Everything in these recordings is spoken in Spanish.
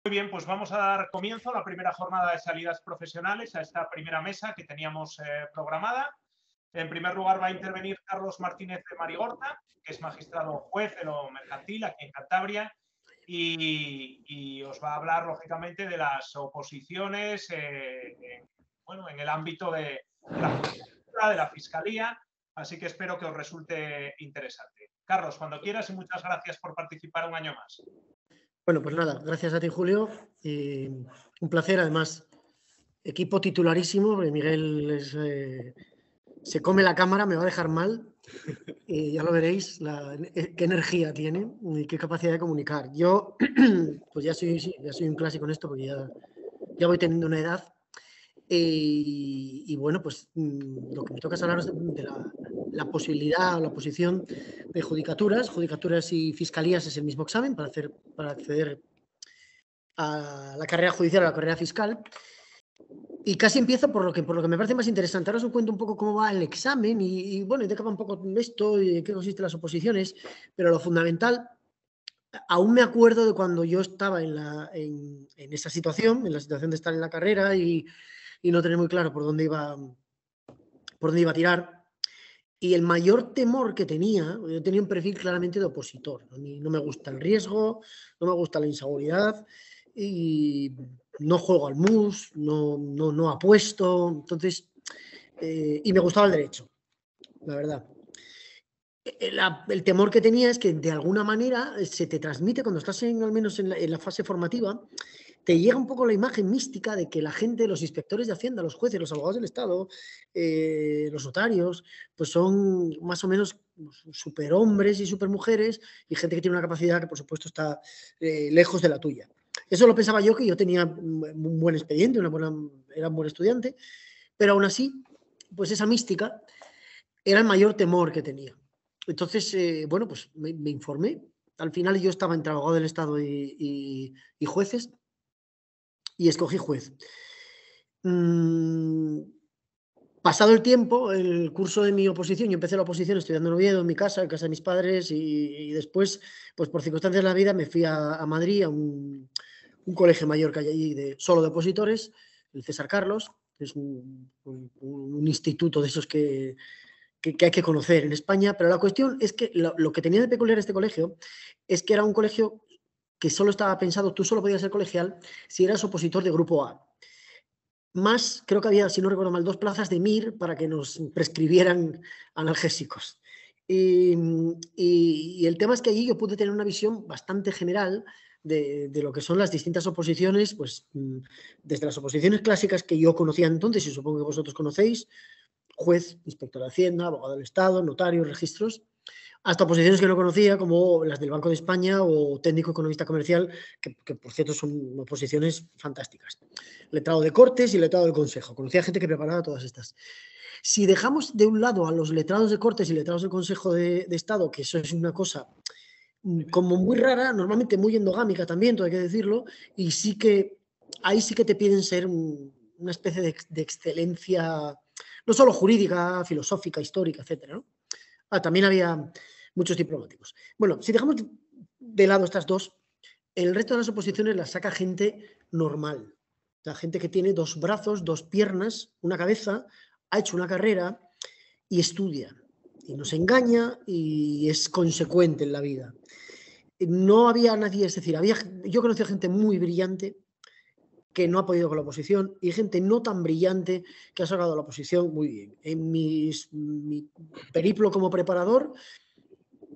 Muy bien, pues vamos a dar comienzo a la primera jornada de salidas profesionales, a esta primera mesa que teníamos programada. En primer lugar va a intervenir Carlos Martínez de Marigorta, que es magistrado juez de lo mercantil aquí en Cantabria, y os va a hablar, lógicamente, de las oposiciones en el ámbito de la judicatura, de la fiscalía, así que espero que os resulte interesante. Carlos, cuando quieras, y muchas gracias por participar un año más. Bueno, pues nada, gracias a ti, Julio. Un placer, además, equipo titularísimo, porque Miguel se come la cámara, me va a dejar mal. Ya lo veréis, qué energía tiene y qué capacidad de comunicar. Yo, pues ya soy un clásico en esto, porque ya voy teniendo una edad. Y bueno, pues lo que me toca es hablar de la posibilidad o la posición de judicaturas. Judicaturas y fiscalías es el mismo examen para acceder a la carrera judicial, a la carrera fiscal. Y casi empiezo por lo que me parece más interesante. Ahora os cuento un poco cómo va el examen y bueno, y de qué va un poco esto y de qué consisten las oposiciones, pero lo fundamental, aún me acuerdo de cuando yo estaba en esa situación, en la situación de estar en la carrera y no tener muy claro por dónde iba a tirar. Y el mayor temor que tenía, yo tenía un perfil claramente de opositor. A mí no me gusta el riesgo, no me gusta la inseguridad y no juego al mus, no apuesto. Entonces, y me gustaba el derecho, la verdad. El temor que tenía es que de alguna manera se te transmite cuando estás al menos en la fase formativa, te llega un poco la imagen mística de que la gente, los inspectores de Hacienda, los jueces, los abogados del Estado, los notarios, pues son más o menos superhombres y supermujeres y gente que tiene una capacidad que, por supuesto, está lejos de la tuya. Eso lo pensaba yo, que yo tenía un buen expediente, era un buen estudiante, pero aún así, pues esa mística era el mayor temor que tenía. Entonces, bueno, pues me informé. Al final yo estaba entre abogado del Estado y jueces, y escogí juez. Pasado el tiempo, el curso de mi oposición, yo empecé la oposición estudiando en Oviedo, en casa de mis padres, y después, pues por circunstancias de la vida, me fui a Madrid, a un colegio mayor que hay allí solo de opositores, el César Carlos, que es un instituto de esos que hay que conocer en España, pero la cuestión es que lo que tenía de peculiar este colegio es que era un colegio que solo estaba pensado, tú solo podías ser colegial si eras opositor de grupo A. Más, creo que había, si no recuerdo mal, 2 plazas de MIR para que nos prescribieran analgésicos. Y el tema es que allí yo pude tener una visión bastante general de lo que son las distintas oposiciones, pues desde las oposiciones clásicas que yo conocía entonces, y supongo que vosotros conocéis, juez, inspector de Hacienda, abogado del Estado, notario, registros, hasta oposiciones que no conocía, como las del Banco de España o técnico economista comercial, que por cierto son oposiciones fantásticas. Letrado de Cortes y letrado del Consejo. Conocía gente que preparaba todas estas. Si dejamos de un lado a los letrados de Cortes y letrados del Consejo de Estado, que eso es una cosa como muy rara, normalmente muy endogámica también, todo hay que decirlo, y ahí sí que te piden ser una especie de excelencia, no solo jurídica, filosófica, histórica, etcétera, ¿no? También había muchos diplomáticos. Bueno, si dejamos de lado estas dos, el resto de las oposiciones las saca gente normal. O sea, gente que tiene 2 brazos, 2 piernas, una cabeza, ha hecho una carrera y estudia. Y no se engaña y es consecuente en la vida. No había nadie, es decir, yo conocí a gente muy brillante que no ha podido con la oposición y gente no tan brillante que ha sacado la oposición muy bien. En mi periplo como preparador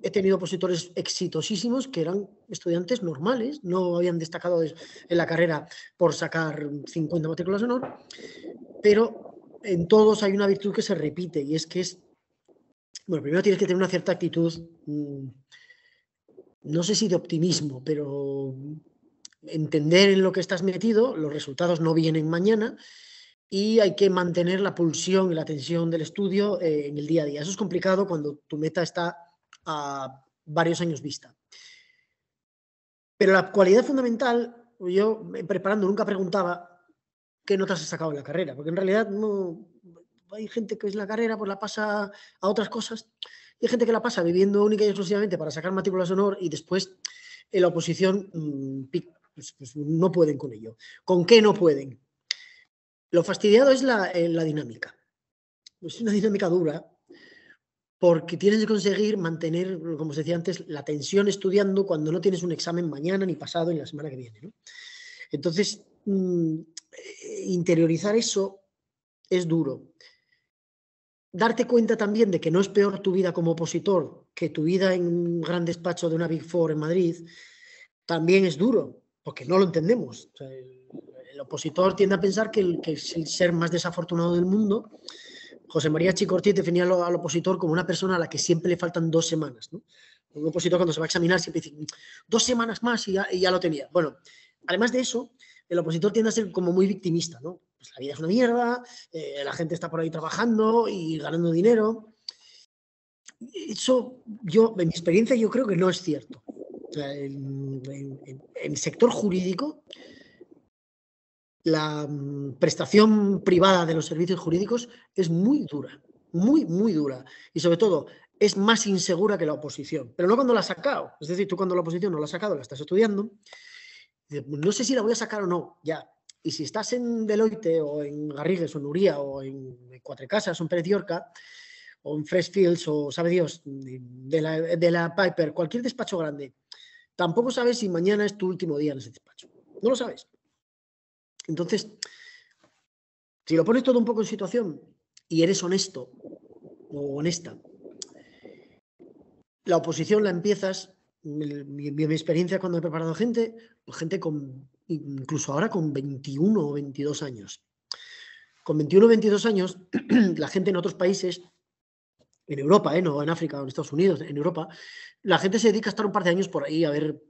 he tenido opositores exitosísimos que eran estudiantes normales, no habían destacado en la carrera por sacar 50 matrículas de honor, pero en todos hay una virtud que se repite y es que bueno, primero tienes que tener una cierta actitud, no sé si de optimismo, pero entender en lo que estás metido, los resultados no vienen mañana y hay que mantener la pulsión y la tensión del estudio en el día a día. Eso es complicado cuando tu meta está a varios años vista. Pero la cualidad fundamental, yo preparando nunca preguntaba qué notas has sacado en la carrera, porque en realidad no, hay gente que es la carrera, pues la pasa a otras cosas, y hay gente que la pasa viviendo única y exclusivamente para sacar matrículas de honor y después en la oposición pues no pueden con ello. ¿Con qué no pueden? Lo fastidiado es la dinámica. Es una dinámica dura porque tienes que conseguir mantener, como se decía antes, la tensión estudiando cuando no tienes un examen mañana ni pasado ni la semana que viene, ¿no? Entonces, interiorizar eso es duro. Darte cuenta también de que no es peor tu vida como opositor que tu vida en un gran despacho de una Big Four en Madrid, también es duro, porque no lo entendemos. O sea, el opositor tiende a pensar que es el ser más desafortunado del mundo. José María Chicortí definía al opositor como una persona a la que siempre le faltan 2 semanas, ¿no? Un opositor cuando se va a examinar siempre dice 2 semanas más y ya lo tenía. Bueno, además de eso, el opositor tiende a ser como muy victimista, ¿no? Pues la vida es una mierda, la gente está por ahí trabajando y ganando dinero. Eso, en mi experiencia, yo creo que no es cierto. O sea, en el sector jurídico, la prestación privada de los servicios jurídicos es muy dura, muy, muy dura. Y sobre todo, es más insegura que la oposición. Pero no cuando la has sacado. Es decir, tú cuando la oposición no la has sacado, la estás estudiando, no sé si la voy a sacar o no, ya. Y si estás en Deloitte o en Garrigues o en Uría o en Cuatro Casas o en Pérez Llorca o en Freshfields o sabe Dios, de la Piper, cualquier despacho grande, tampoco sabes si mañana es tu último día en ese despacho. No lo sabes. Entonces, si lo pones todo un poco en situación y eres honesto o honesta, la oposición la empiezas, mi experiencia cuando he preparado gente con, incluso ahora con 21 o 22 años. Con 21 o 22 años, la gente en otros países, en Europa, no en África o en Estados Unidos, en Europa, la gente se dedica a estar un par de años por ahí a ver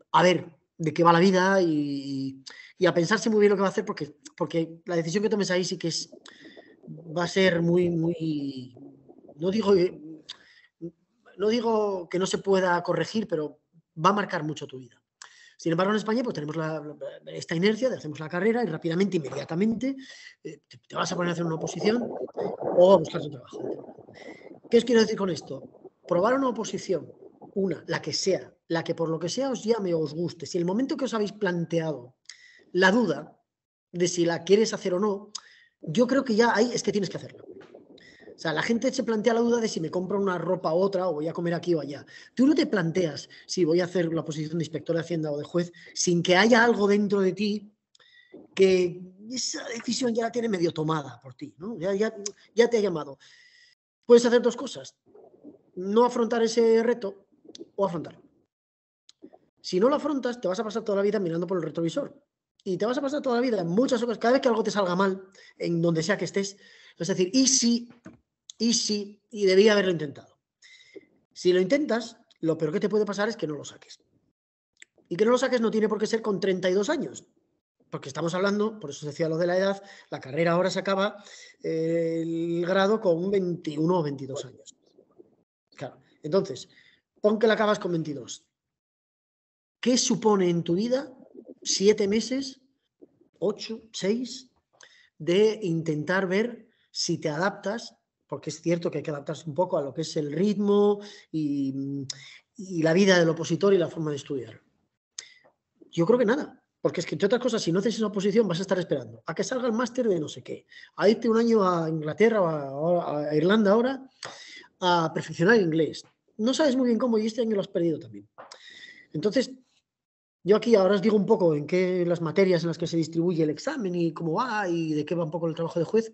de qué va la vida y a pensarse muy bien lo que va a hacer porque la decisión que tomes ahí sí que va a ser muy, muy, no digo que no se pueda corregir, pero va a marcar mucho tu vida. Sin embargo, en España pues tenemos esta inercia de hacemos la carrera y rápidamente, inmediatamente, te vas a poner a hacer una oposición o a buscar tu trabajo. ¿Qué os quiero decir con esto? Probar una oposición, la que sea, la que por lo que sea os llame o os guste. Si el momento que os habéis planteado la duda de si la quieres hacer o no, yo creo que ya ahí es que tienes que hacerla. O sea, la gente se plantea la duda de si me compro una ropa u otra o voy a comer aquí o allá. Tú no te planteas si voy a hacer la posición de inspector de Hacienda o de juez sin que haya algo dentro de ti que esa decisión ya la tiene medio tomada por ti, ¿no? Ya te ha llamado. Puedes hacer 2 cosas. No afrontar ese reto o afrontarlo. Si no lo afrontas, te vas a pasar toda la vida mirando por el retrovisor. Y te vas a pasar toda la vida, en muchas ocasiones, cada vez que algo te salga mal, en donde sea que estés, es decir, y debía haberlo intentado. Si lo intentas, lo peor que te puede pasar es que no lo saques. Y que no lo saques no tiene por qué ser con 32 años. Porque estamos hablando, por eso decía lo de la edad, la carrera ahora se acaba el grado con 21 o 22 años. Claro, entonces, pon que la acabas con 22. ¿Qué supone en tu vida 7 meses, 8, 6, de intentar ver si te adaptas? Porque es cierto que hay que adaptarse un poco a lo que es el ritmo y la vida del opositor y la forma de estudiar. Yo creo que nada, porque es que entre otras cosas, si no haces esa oposición vas a estar esperando a que salga el máster de no sé qué, a irte un año a Inglaterra o a Irlanda ahora a perfeccionar el inglés. No sabes muy bien cómo y este año lo has perdido también. Entonces, yo aquí ahora os digo un poco en qué las materias en las que se distribuye el examen y cómo va y de qué va un poco el trabajo de juez.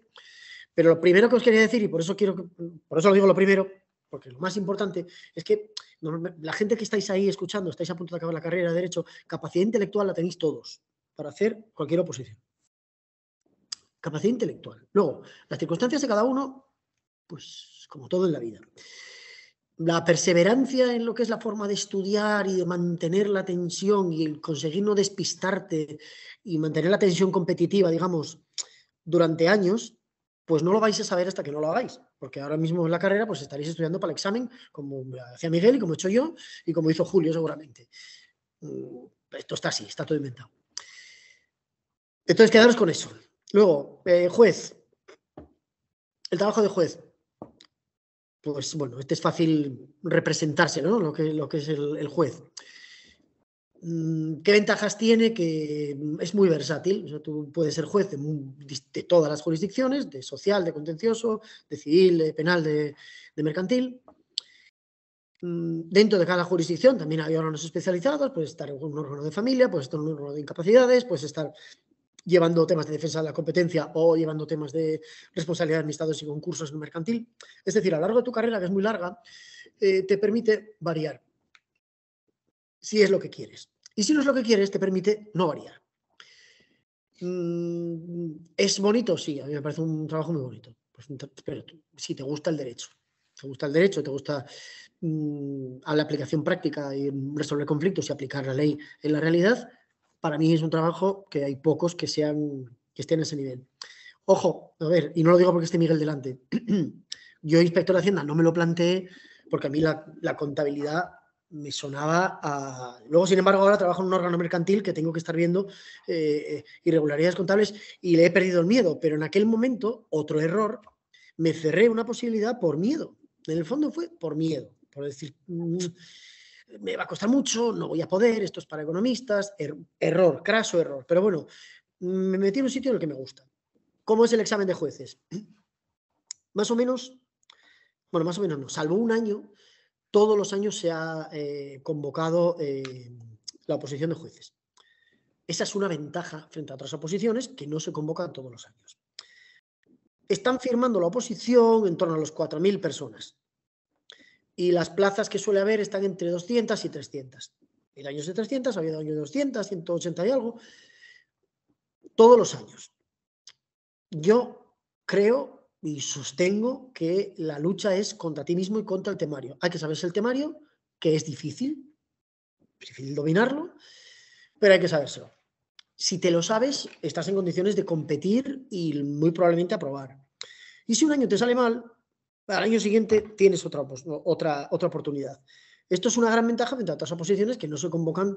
Pero lo primero que os quería decir, y por eso lo digo lo primero, porque lo más importante es que la gente que estáis ahí escuchando, estáis a punto de acabar la carrera de Derecho, capacidad intelectual la tenéis todos para hacer cualquier oposición. Capacidad intelectual. Luego, las circunstancias de cada uno, pues como todo en la vida. La perseverancia en lo que es la forma de estudiar y de mantener la tensión y el conseguir no despistarte y mantener la tensión competitiva, digamos, durante años, pues no lo vais a saber hasta que no lo hagáis, porque ahora mismo en la carrera pues estaréis estudiando para el examen, como hacía Miguel y como he hecho yo y como hizo Julio seguramente. Esto está así, está todo inventado. Entonces, quedaros con eso. Luego, juez. El trabajo de juez. Pues bueno, este es fácil representarse, ¿no? Lo que es el juez. ¿Qué ventajas tiene? Que es muy versátil. O sea, tú puedes ser juez de todas las jurisdicciones, de social, de contencioso, de civil, de penal, de mercantil. Dentro de cada jurisdicción también hay órganos especializados, puedes estar en un órgano de familia, puedes estar en un órgano de incapacidades, puedes estar llevando temas de defensa de la competencia o llevando temas de responsabilidad de administrados y concursos en mercantil. Es decir, a lo largo de tu carrera, que es muy larga, te permite variar, si es lo que quieres. Y si no es lo que quieres, te permite no variar. ¿Es bonito? Sí, a mí me parece un trabajo muy bonito. Pues, pero si te gusta el derecho, te gusta a la aplicación práctica y resolver conflictos y aplicar la ley en la realidad, para mí es un trabajo que hay pocos que estén a ese nivel. Ojo, a ver, y no lo digo porque esté Miguel delante. Yo, inspector de Hacienda, no me lo planteé porque a mí la contabilidad me sonaba a... Luego, sin embargo, ahora trabajo en un órgano mercantil que tengo que estar viendo irregularidades contables y le he perdido el miedo, pero en aquel momento, otro error, me cerré una posibilidad por miedo. En el fondo fue por miedo, por decir, me va a costar mucho, no voy a poder, esto es para economistas, error, craso error. Pero bueno, me metí en un sitio en el que me gusta. ¿Cómo es el examen de jueces? Más o menos, bueno, más o menos no, salvo un año, todos los años se ha convocado la oposición de jueces. Esa es una ventaja frente a otras oposiciones que no se convocan todos los años. Están firmando la oposición en torno a los 4.000 personas. Y las plazas que suele haber están entre 200 y 300. En años de 300, ha habido años de 200, 180 y algo, todos los años. Yo creo y sostengo que la lucha es contra ti mismo y contra el temario. Hay que saberse el temario, que es difícil dominarlo, pero hay que sabérselo. Si te lo sabes, estás en condiciones de competir y muy probablemente aprobar. Y si un año te sale mal, al año siguiente tienes otra oportunidad. Esto es una gran ventaja frente a otras oposiciones que no se convocan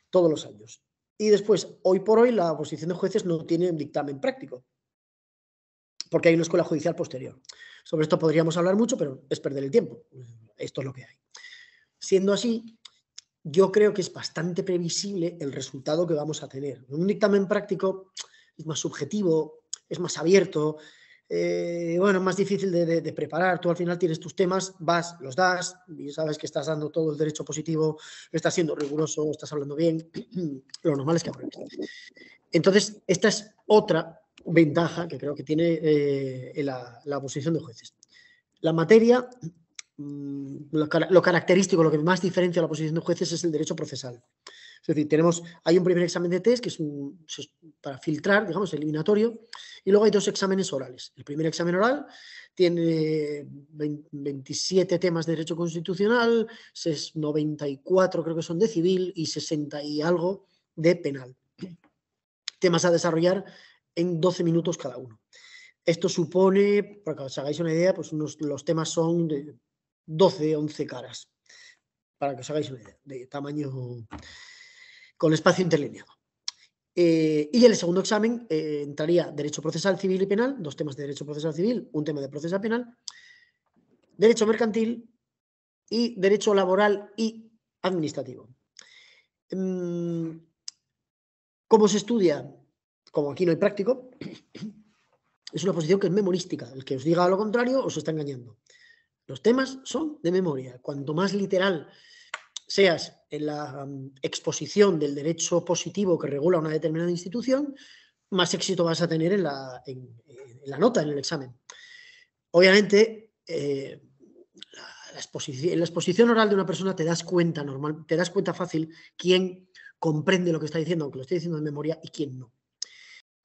todos los años. Y después, hoy por hoy, la oposición de jueces no tiene un dictamen práctico, porque hay una escuela judicial posterior. Sobre esto podríamos hablar mucho, pero es perder el tiempo. Esto es lo que hay. Siendo así, yo creo que es bastante previsible el resultado que vamos a tener. Un dictamen práctico es más subjetivo, es más abierto, bueno, es más difícil de preparar. Tú al final tienes tus temas, vas, los das y sabes que estás dando todo el derecho positivo, estás siendo riguroso, estás hablando bien. Lo normal es que apruebes. Entonces, esta es otra ventaja que creo que tiene la oposición de jueces. La materia, lo característico, lo que más diferencia a la oposición de jueces es el derecho procesal. Es decir, hay un primer examen de test que es para filtrar, digamos, eliminatorio, y luego hay dos exámenes orales. El primer examen oral tiene 27 temas de derecho constitucional, 94 creo que son de civil y 60 y algo de penal. Temas a desarrollar en 12 minutos cada uno. Esto supone, para que os hagáis una idea, pues los temas son de 12, 11 caras, para que os hagáis una idea, de tamaño con espacio interlineado. Y el segundo examen entraría derecho procesal civil y penal, dos temas de derecho procesal civil, un tema de procesal penal, derecho mercantil y derecho laboral y administrativo. ¿Cómo se estudia? Como aquí no hay práctico, es una posición que es memorística. El que os diga lo contrario os está engañando. Los temas son de memoria. Cuanto más literal seas en la exposición del derecho positivo que regula una determinada institución, más éxito vas a tener en la nota, en el examen. Obviamente, en la exposición oral de una persona te das cuenta fácil quién comprende lo que está diciendo, aunque lo esté diciendo de memoria, y quién no.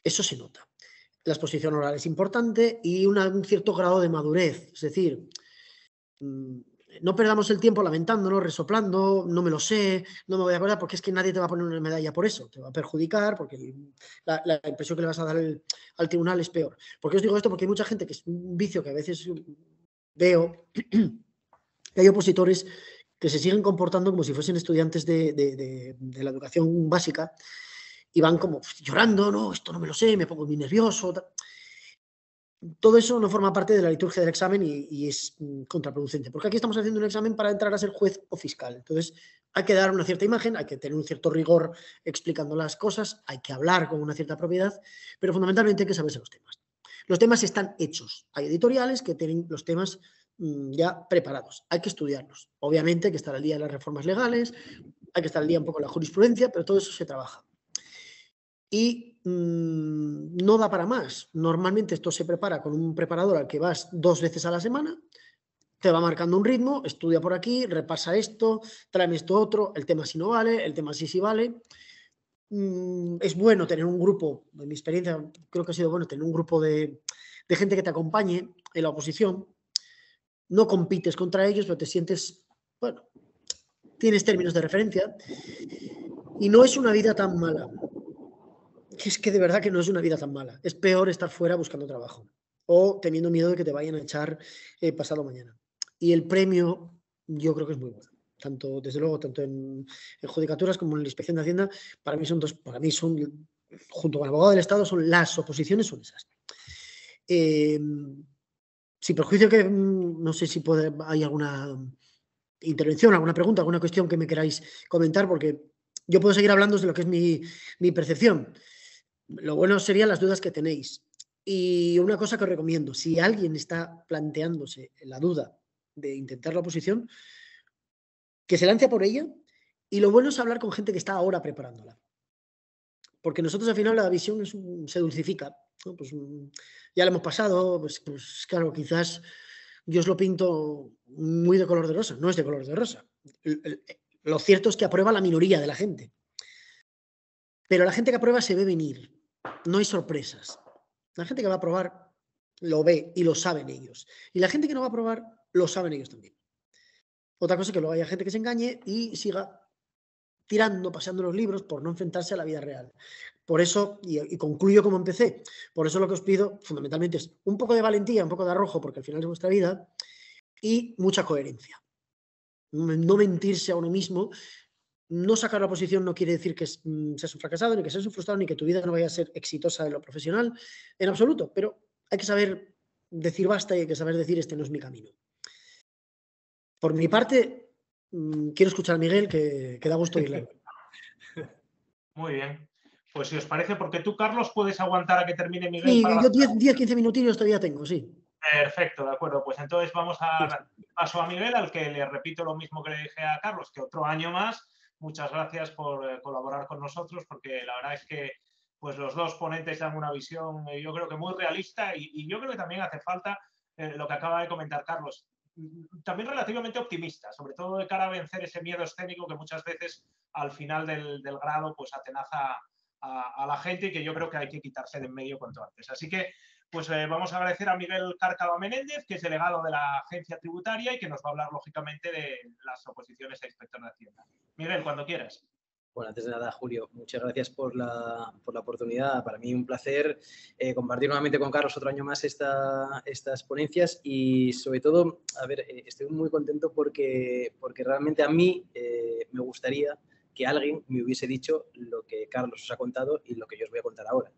Eso se nota. La exposición oral es importante y un cierto grado de madurez. Es decir, no perdamos el tiempo lamentándonos, resoplando, no me lo sé, no me voy a acordar, porque es que nadie te va a poner una medalla por eso. Te va a perjudicar porque la impresión que le vas a dar al tribunal es peor. ¿Por qué os digo esto? Porque hay mucha gente que es un vicio que a veces veo, que hay opositores que se siguen comportando como si fuesen estudiantes de la educación básica y van como llorando, no, esto no me lo sé, me pongo muy nervioso. Todo eso no forma parte de la liturgia del examen y es contraproducente, porque aquí estamos haciendo un examen para entrar a ser juez o fiscal. Entonces, Hay que dar una cierta imagen, hay que tener un cierto rigor explicando las cosas, hay que hablar con una cierta propiedad, pero fundamentalmente hay que saberse los temas. Los temas están hechos. Hay editoriales que tienen los temas ya preparados. Hay que estudiarlos. Obviamente hay que estar al día de las reformas legales, hay que estar al día un poco en la jurisprudencia, pero todo eso se trabaja. Y no da para más. Normalmente esto se prepara con un preparador al que vas 2 veces a la semana, te va marcando un ritmo, estudia por aquí, repasa esto, tráeme esto otro, el tema sí no vale, el tema sí vale. Es bueno tener un grupo, en mi experiencia creo que ha sido bueno tener un grupo de gente que te acompañe en la oposición. No compites contra ellos, pero te sientes, bueno, tienes términos de referencia y no es una vida tan mala. Es que de verdad que no es una vida tan mala. Es peor estar fuera buscando trabajo o teniendo miedo de que te vayan a echar pasado mañana. Y el premio yo creo que es muy bueno. Tanto, desde luego, tanto en judicaturas como en la Inspección de Hacienda, para mí son, junto con el abogado del Estado, son las oposiciones, son esas. Sin perjuicio que no sé si hay alguna intervención, alguna pregunta, alguna cuestión que me queráis comentar, porque yo puedo seguir hablando de lo que es mi percepción. Lo bueno serían las dudas que tenéis. Y una cosa que os recomiendo, si alguien está planteándose la duda de intentar la oposición, que se lance por ella, y lo bueno es hablar con gente que está ahora preparándola. Porque nosotros al final la visión se dulcifica, ¿no? Pues ya lo hemos pasado, pues claro, quizás yo os lo pinto muy de color de rosa, no es de color de rosa. Lo cierto es que aprueba la minoría de la gente. Pero la gente que aprueba se ve venir, no hay sorpresas. La gente que va a aprobar lo ve y lo saben ellos. Y la gente que no va a aprobar lo saben ellos también. Otra cosa es que luego haya gente que se engañe y siga tirando, pasando los libros por no enfrentarse a la vida real. Por eso, y concluyo como empecé, por eso lo que os pido fundamentalmente es un poco de valentía, un poco de arrojo, porque al final es vuestra vida, y mucha coherencia. No mentirse a uno mismo. No sacar la oposición no quiere decir que seas un fracasado, ni que seas un frustrado, ni que tu vida no vaya a ser exitosa en lo profesional, en absoluto, pero hay que saber decir basta y hay que saber decir este no es mi camino. Por mi parte, quiero escuchar a Miguel, que da gusto oírle. Muy bien. Pues si os parece, porque tú, Carlos, puedes aguantar a que termine Miguel. Sí, para yo 10-15 minutillos todavía tengo, sí. Perfecto, de acuerdo. Pues entonces vamos a dar paso a Miguel, al que le repito lo mismo que le dije a Carlos, que otro año más. Muchas gracias por colaborar con nosotros, porque la verdad es que pues los dos ponentes dan una visión, yo creo que muy realista y yo creo que también hace falta lo que acaba de comentar Carlos, también relativamente optimista, sobre todo de cara a vencer ese miedo escénico que muchas veces al final del grado pues atenaza a la gente y que yo creo que hay que quitarse de en medio cuanto antes. Así que pues vamos a agradecer a Miguel Cárcava Menéndez, que es delegado de la Agencia Tributaria y que nos va a hablar, lógicamente, de las oposiciones a inspector de Hacienda. Miguel, cuando quieras. Bueno, antes de nada, Julio, muchas gracias por la oportunidad. Para mí un placer compartir nuevamente con Carlos otro año más estas ponencias y, sobre todo, a ver, estoy muy contento porque realmente a mí me gustaría que alguien me hubiese dicho lo que Carlos os ha contado y lo que yo os voy a contar ahora.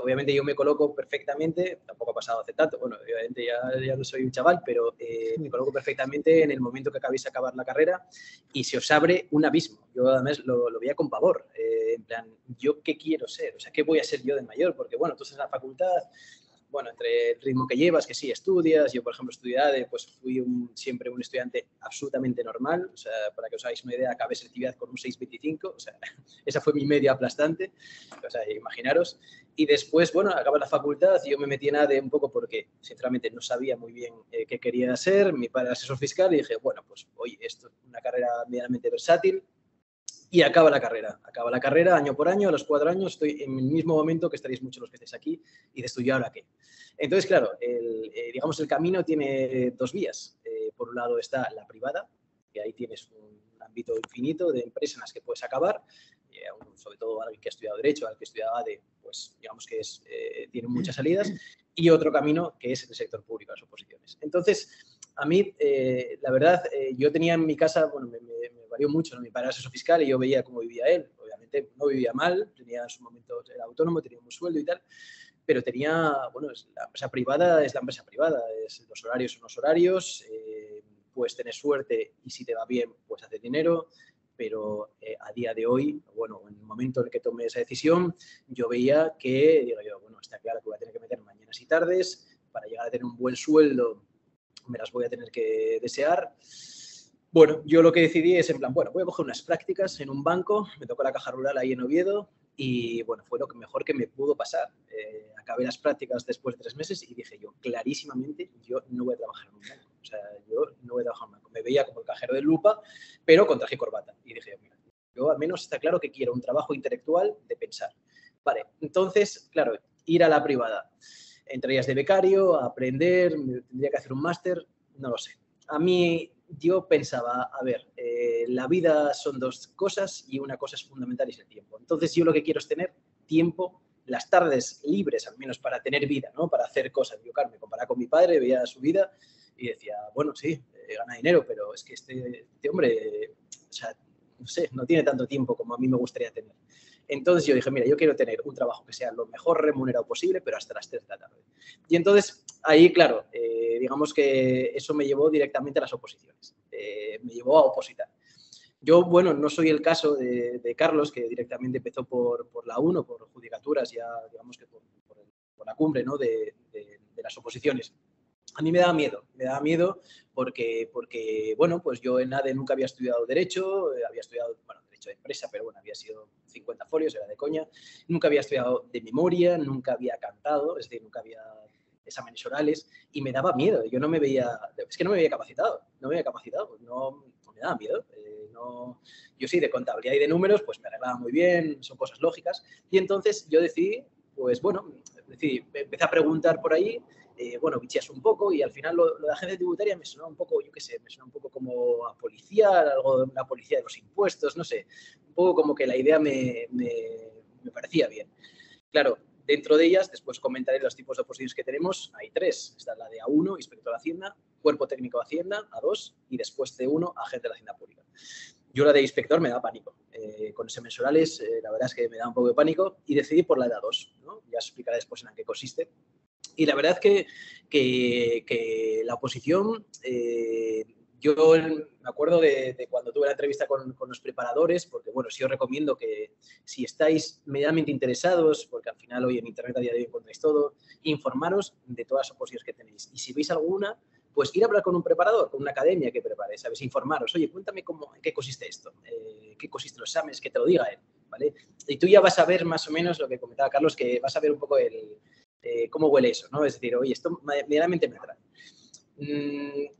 Obviamente yo me coloco perfectamente, tampoco ha pasado hace tanto, bueno, obviamente ya no soy un chaval, pero me coloco perfectamente en el momento que acabéis de acabar la carrera y se os abre un abismo. Yo además lo veía con pavor, en plan, ¿yo qué quiero ser? O sea, ¿qué voy a ser yo de mayor? Porque bueno, tú estás en la facultad, bueno, entre el ritmo que llevas, que sí, estudias, yo por ejemplo estudié, pues fui siempre un estudiante absolutamente normal, o sea, para que os hagáis una idea, acabé selectividad con un 6,25, o sea, esa fue mi media aplastante, o sea, imaginaros. Y después, bueno, acabé la facultad y yo me metí en ADE un poco porque, sinceramente, no sabía muy bien qué quería ser. Mi padre era asesor fiscal y dije, bueno, pues, oye, esto es una carrera medianamente versátil. Y acaba la carrera año por año, a los 4 años, estoy en el mismo momento que estaréis muchos los que estáis aquí y de esto, ¿y ahora qué? Entonces, claro, digamos, el camino tiene 2 vías. Por un lado está la privada, que ahí tienes un ámbito infinito de empresas en las que puedes acabar, sobre todo alguien que ha estudiado Derecho, alguien que ha estudiado ADE, pues digamos que tiene muchas salidas, y otro camino que es el sector público, las oposiciones. Entonces, a mí, la verdad, yo tenía en mi casa, bueno, me varió mucho, ¿no? Mi padre era asesor fiscal y yo veía cómo vivía él. Obviamente no vivía mal, tenía en su momento, era autónomo, tenía un buen sueldo y tal, pero tenía, bueno, la empresa privada es la empresa privada, los horarios son los horarios, puedes tener suerte y si te va bien, pues hacer dinero, pero a día de hoy, bueno, en el momento en el que tomé esa decisión, yo veía que, digo yo, bueno, está claro que voy a tener que meter mañanas y tardes, para llegar a tener un buen sueldo me las voy a tener que desear. Bueno, yo lo que decidí es en plan, bueno, voy a coger unas prácticas en un banco, me tocó la Caja Rural ahí en Oviedo y bueno, fue lo que mejor que me pudo pasar. Acabé las prácticas después de 3 meses y dije yo, clarísimamente, yo no voy a trabajar en un banco. O sea, yo no voy a trabajar en un banco. Me veía como el cajero de Lupa, pero con traje y corbata. Y dije yo, mira, yo al menos está claro que quiero un trabajo intelectual de pensar. Vale, entonces, claro, ir a la privada. Entrarías de becario, a aprender, tendría que hacer un máster, no lo sé. A mí, yo pensaba, a ver, la vida son 2 cosas y una cosa es fundamental y es el tiempo. Entonces, yo lo que quiero es tener tiempo, las tardes libres, al menos para tener vida, ¿no? Para hacer cosas. Yo, claro, me comparaba con mi padre, veía su vida y decía, bueno, sí, gana dinero, pero es que este hombre, o sea, no sé, no tiene tanto tiempo como a mí me gustaría tener. Entonces yo dije, mira, yo quiero tener un trabajo que sea lo mejor remunerado posible, pero hasta las 3 de la tarde. Y entonces, ahí, claro, digamos que eso me llevó directamente a las oposiciones. Me llevó a opositar. Yo, bueno, no soy el caso de Carlos, que directamente empezó por la 1, por judicaturas, ya digamos que por la cumbre, ¿no? de las oposiciones. A mí me daba miedo porque, bueno, pues yo en ADE nunca había estudiado Derecho, había estudiado, bueno, Derecho de Empresa, pero bueno, había sido 50 folios, era de coña. Nunca había estudiado de memoria, nunca había cantado, es decir, nunca había exámenes orales y me daba miedo. Yo no me veía, es que no me había capacitado, no me daba miedo. Yo sí, de contabilidad y de números, pues me arreglaba muy bien, son cosas lógicas. Y entonces yo decidí, pues bueno, empecé a preguntar por ahí, bueno, bicheas un poco y al final lo de agencia tributaria me sonaba un poco, yo qué sé, me sonaba un poco como a policía, algo de la policía de los impuestos, no sé, un poco como que la idea me parecía bien. Claro, dentro de ellas, después comentaré los tipos de oposiciones que tenemos, hay 3, está la de A1, Inspector de Hacienda, Cuerpo Técnico de Hacienda, A2 y después C1, Agente de la Hacienda Pública. Yo la de inspector me da pánico. Con exámenes orales, la verdad es que me da un poco de pánico y decidí por la de A2, ¿no? Ya os explicaré después en qué consiste. Y la verdad es que la oposición, yo me acuerdo de cuando tuve la entrevista con los preparadores, porque bueno, sí os recomiendo que si estáis medianamente interesados, porque al final hoy en Internet a día de hoy encontráis todo, informaros de todas las oposiciones que tenéis. Y si veis alguna, pues ir a hablar con un preparador, con una academia que prepare, ¿sabes? Informaros, oye, cuéntame en qué consiste esto, qué consisten los exámenes, que te lo diga él, ¿vale? Y tú ya vas a ver más o menos lo que comentaba Carlos, que vas a ver un poco cómo huele eso, ¿no? Es decir, oye, esto medianamente me atrae.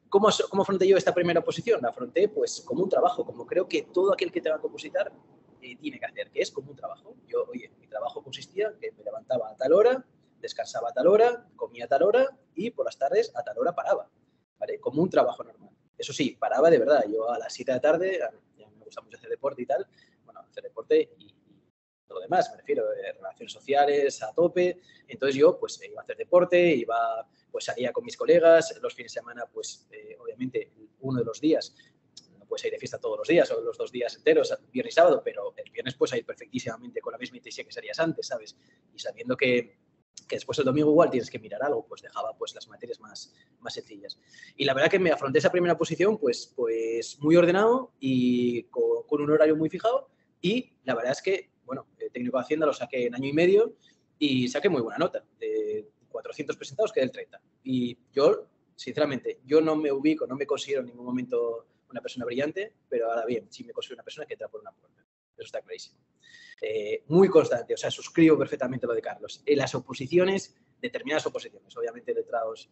¿Cómo afronté yo esta primera oposición? La afronté pues como un trabajo, como creo que todo aquel que te va a opositar tiene que hacer, que es como un trabajo. Yo, oye, mi trabajo consistía en que me levantaba a tal hora, descansaba a tal hora, comía a tal hora y por las tardes a tal hora paraba, ¿vale? Como un trabajo normal. Eso sí, paraba de verdad. Yo a las 7 de la tarde, ya me gusta mucho hacer deporte y tal, bueno, hacer deporte y todo lo demás, me refiero, relaciones sociales a tope. Entonces yo pues iba a hacer deporte, pues salía con mis colegas, los fines de semana pues obviamente uno de los días, no puedes ir de fiesta todos los días o los 2 días enteros, viernes y sábado, pero el viernes puedes ir perfectísimamente con la misma intensidad que salías antes, ¿sabes? Y sabiendo que después el domingo igual tienes que mirar algo, pues dejaba pues las materias más sencillas. Y la verdad que me afronté esa primera posición pues muy ordenado y con un horario muy fijado y la verdad es que, bueno, técnico de Hacienda lo saqué en año y medio y saqué muy buena nota. De 400 presentados quedé el 30. Y yo, sinceramente, yo no me ubico, no me considero en ningún momento una persona brillante, pero ahora bien, sí me considero una persona que entra por una puerta. Eso está clarísimo. Muy constante, o sea, suscribo perfectamente lo de Carlos. En las oposiciones, determinadas oposiciones, obviamente letrados,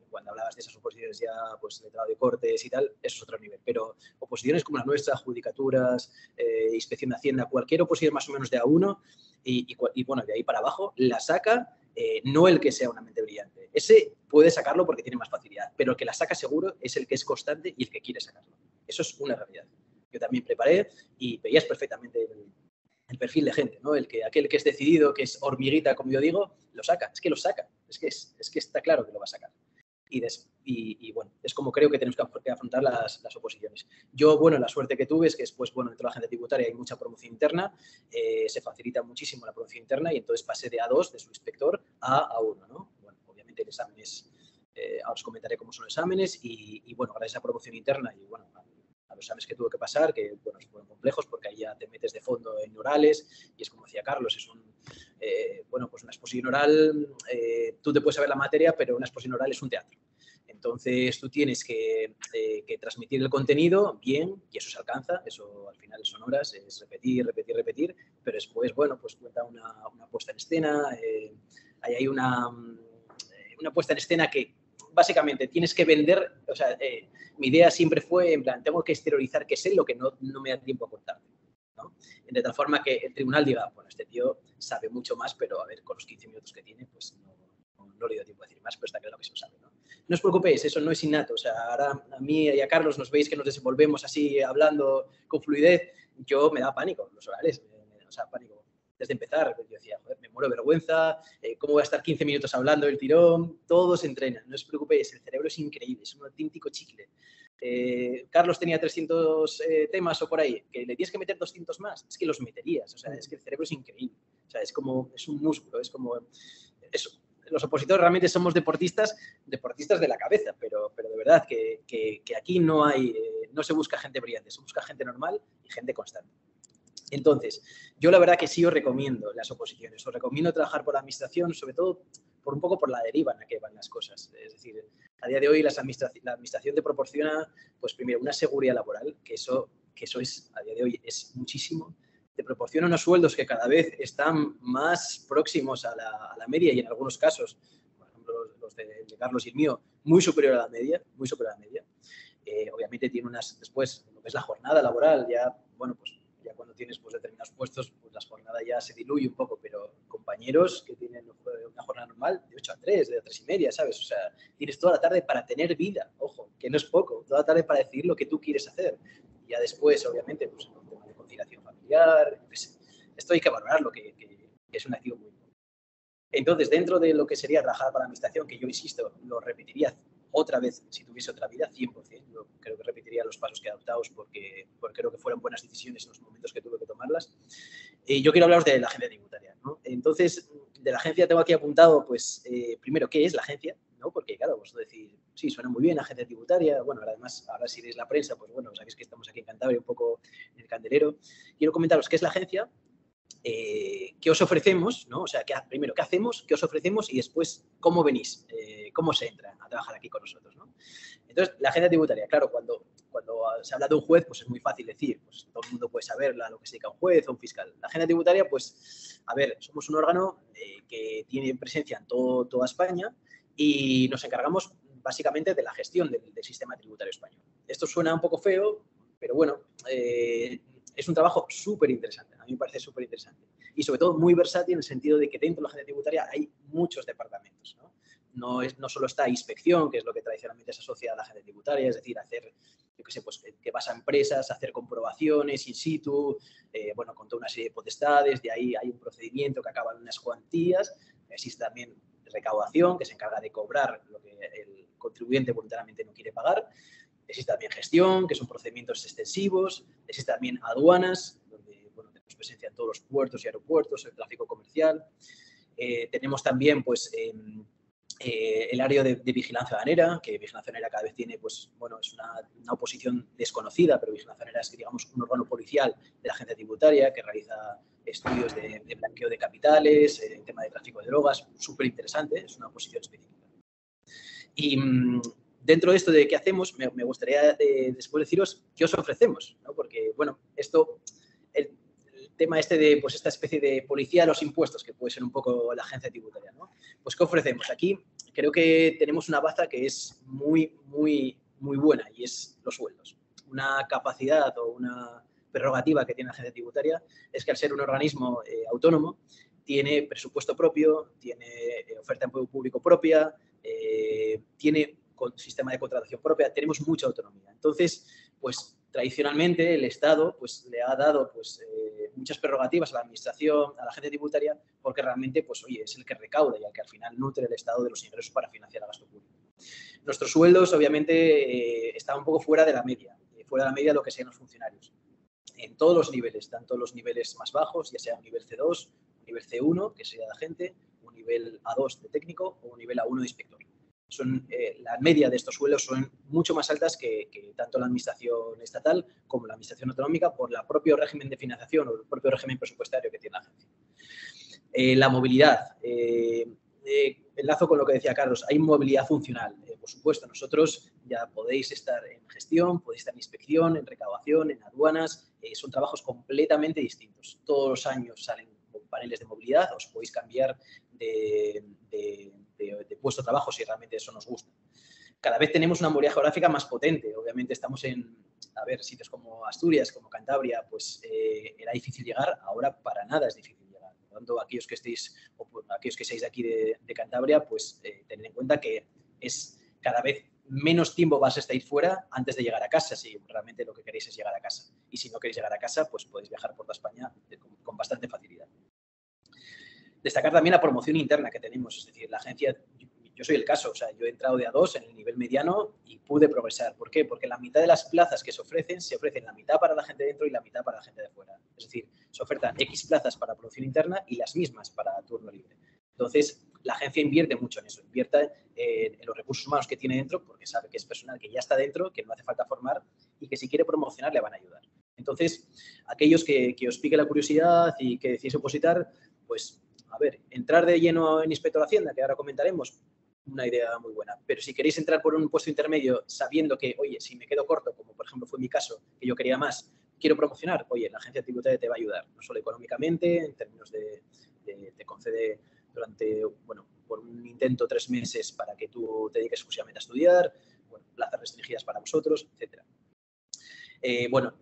cuando hablabas de esas oposiciones ya, pues letrado de cortes y tal, eso es otro nivel, pero oposiciones como la nuestra, judicaturas, inspección de Hacienda, cualquier oposición más o menos de A1 y bueno, de ahí para abajo, la saca no el que sea una mente brillante. Ese puede sacarlo porque tiene más facilidad, pero el que la saca seguro es el que es constante y el que quiere sacarlo. Eso es una realidad. Yo también preparé y veías perfectamente el perfil de gente, ¿no? Aquel que es decidido, que es hormiguita, como yo digo, lo saca. Es que lo saca. Es que está claro que lo va a sacar. Y bueno, es como creo que tenemos que afrontar las oposiciones. Yo, bueno, la suerte que tuve es que después, bueno, dentro de la agencia tributaria hay mucha promoción interna, se facilita muchísimo la promoción interna y entonces pasé de A2, de subinspector, a A1, ¿no? Bueno, obviamente el examen es, ahora os comentaré cómo son los exámenes y bueno, gracias a promoción interna y bueno, los exámenes que tuve que pasar, que bueno, fueron complejos porque ahí ya te metes de fondo en orales y es como decía Carlos, es bueno, pues una exposición oral, tú te puedes saber la materia, pero una exposición oral es un teatro. Entonces tú tienes que transmitir el contenido bien y eso se alcanza, eso al final son horas, es repetir, repetir, repetir, pero después, bueno, pues cuenta una puesta en escena, hay una puesta en escena que básicamente tienes que vender, o sea, mi idea siempre fue, en plan, tengo que exteriorizar que sé lo que no me da tiempo a contarte, ¿no? De tal forma que el tribunal diga, bueno, este tío sabe mucho más, pero a ver, con los 15 minutos que tiene, pues no le dio tiempo a decir más, pero está claro que se lo sabe, ¿no? No os preocupéis, eso no es innato, o sea, ahora a mí y a Carlos nos veis que nos desenvolvemos así, hablando con fluidez, yo me da pánico, los orales, o sea, pánico. Desde empezar, yo decía, joder, me muero de vergüenza, ¿cómo voy a estar 15 minutos hablando del tirón? Todo se entrena, no os preocupéis, el cerebro es increíble, es un auténtico chicle. Carlos tenía 300 temas o por ahí, que le tienes que meter 200 más, es que los meterías, o sea, es que el cerebro es increíble, o sea, es un músculo, es como eso. Los opositores realmente somos deportistas de la cabeza, pero de verdad que aquí no se busca gente brillante, se busca gente normal y gente constante. Entonces, yo la verdad que sí os recomiendo las oposiciones, os recomiendo trabajar por la administración, sobre todo un poco por la deriva en la que van las cosas. Es decir, a día de hoy la administración te proporciona, pues primero, una seguridad laboral, que eso es, a día de hoy, es muchísimo. Te proporciona unos sueldos que cada vez están más próximos a la media y en algunos casos, por ejemplo, los de Carlos y el mío, muy superior a la media, muy superior a la media. Obviamente tiene después, lo que es la jornada laboral, ya, bueno, pues ya cuando tienes pues, determinados puestos, pues la jornada ya se diluye un poco, pero compañeros que tienen una jornada normal de 8 a 3, de 3 y media, ¿sabes? O sea, tienes toda la tarde para tener vida, ojo, que no es poco, toda la tarde para decidir lo que tú quieres hacer. Y ya después, obviamente, pues el tema de conciliación familiar, pues, esto hay que valorarlo, que es un activo muy importante. Entonces, dentro de lo que sería trabajar para la administración, que yo insisto, lo repetiría otra vez, si tuviese otra vida, 100%. Yo creo que repetiría los pasos que he adoptado porque creo que fueron buenas decisiones en los momentos que tuve que tomarlas. Yo quiero hablaros de la agencia tributaria, ¿no? Entonces, de la agencia tengo aquí apuntado, pues, primero, ¿qué es la agencia? ¿No? Porque, claro, vosotros decís, sí, suena muy bien, agencia tributaria. Bueno, además, ahora si lees la prensa, pues bueno, sabéis que estamos aquí en Cantabria, un poco en el candelero. Quiero comentaros qué es la agencia, qué os ofrecemos, ¿no? O sea, primero, ¿qué hacemos? ¿Qué os ofrecemos? Y después, ¿cómo venís? ¿Cómo se entra a trabajar aquí con nosotros, ¿no? Entonces, la agencia tributaria, claro, cuando se habla de un juez, pues es muy fácil decir, pues todo el mundo puede saber lo que se dedica a un juez o un fiscal. La agencia tributaria, pues, a ver, somos un órgano que tiene presencia en toda España y nos encargamos básicamente de la gestión del sistema tributario español. Esto suena un poco feo, pero bueno, es un trabajo súper interesante, a mí me parece súper interesante. Y sobre todo muy versátil en el sentido de que dentro de la agencia tributaria hay muchos departamentos, ¿no? No solo está inspección, que es lo que tradicionalmente se asocia a la agencia tributaria, es decir, hacer, yo qué sé, pues que vas a empresas, hacer comprobaciones in situ, bueno, con toda una serie de potestades, de ahí hay un procedimiento que acaba en unas cuantías, existe también recaudación, que se encarga de cobrar lo que el contribuyente voluntariamente no quiere pagar. Existe también gestión, que son procedimientos extensivos. Existe también aduanas, donde bueno, tenemos presencia en todos los puertos y aeropuertos, el tráfico comercial. Tenemos también pues, el área de vigilancia aduanera, que vigilancia aduanera cada vez tiene, pues, bueno, es una oposición desconocida, pero vigilancia aduanera es, digamos, un órgano policial de la agencia tributaria que realiza estudios de blanqueo de capitales, tema de tráfico de drogas, súper interesante, es una oposición específica. Y dentro de esto de qué hacemos, me gustaría después deciros qué os ofrecemos, ¿no? Porque, bueno, el tema de pues, esta especie de policía a los impuestos, que puede ser un poco la agencia tributaria, ¿no? Pues, ¿qué ofrecemos? Aquí creo que tenemos una baza que es muy, muy, muy buena y es los sueldos. Una capacidad o una prerrogativa que tiene la agencia tributaria es que al ser un organismo autónomo, tiene presupuesto propio, tiene oferta de empleo público propia, tiene sistema de contratación propia, tenemos mucha autonomía. Entonces, pues tradicionalmente el Estado pues, le ha dado pues, muchas prerrogativas a la administración, a la agencia tributaria, porque realmente pues, oye, es el que recauda y el que al final nutre el Estado de los ingresos para financiar el gasto público. Nuestros sueldos, obviamente, están un poco fuera de la media de lo que sean los funcionarios. En todos los niveles, tanto los niveles más bajos, ya sea un nivel C2, un nivel C1, que sería de agente, un nivel A2 de técnico o un nivel A1 de inspector. La media de estos sueldos son mucho más altas que tanto la administración estatal como la administración autonómica por el propio régimen de financiación o el propio régimen presupuestario que tiene la agencia. La movilidad. Enlazo con lo que decía Carlos, hay movilidad funcional. Por supuesto, nosotros ya podéis estar en gestión, podéis estar en inspección, en recaudación, en aduanas. Son trabajos completamente distintos. Todos los años salen paneles de movilidad, os podéis cambiar de puesto de trabajo si realmente eso nos gusta. Cada vez tenemos una movilidad geográfica más potente. Obviamente estamos en, sitios como Asturias, como Cantabria, pues era difícil llegar, ahora para nada es difícil llegar. Por lo tanto, aquellos que seáis de aquí de Cantabria, pues tened en cuenta que es cada vez menos tiempo vas a estar fuera antes de llegar a casa, si realmente lo que queréis es llegar a casa. Y si no queréis llegar a casa, pues podéis viajar por toda España con bastante facilidad. Destacar también la promoción interna que tenemos, es decir, la agencia, yo soy el caso, o sea, yo he entrado de A2 en el nivel mediano y pude progresar. ¿Por qué? Porque la mitad de las plazas que se ofrecen la mitad para la gente dentro y la mitad para la gente de fuera. Es decir, se ofertan X plazas para promoción interna y las mismas para turno libre. Entonces, la agencia invierte mucho en eso, invierte en los recursos humanos que tiene dentro porque sabe que es personal que ya está dentro, que no hace falta formar y que si quiere promocionar le van a ayudar. Entonces, aquellos que os pique la curiosidad y que decís opositar, pues, a ver, entrar de lleno en Inspector de Hacienda, que ahora comentaremos, una idea muy buena. Pero si queréis entrar por un puesto intermedio sabiendo que, oye, si me quedo corto, como por ejemplo fue mi caso, que yo quería más, quiero promocionar, oye, la agencia tributaria te va a ayudar, no solo económicamente, en términos te concede durante, bueno, por un intento 3 meses para que tú te dediques exclusivamente a estudiar, bueno, plazas restringidas para vosotros, etcétera. Bueno,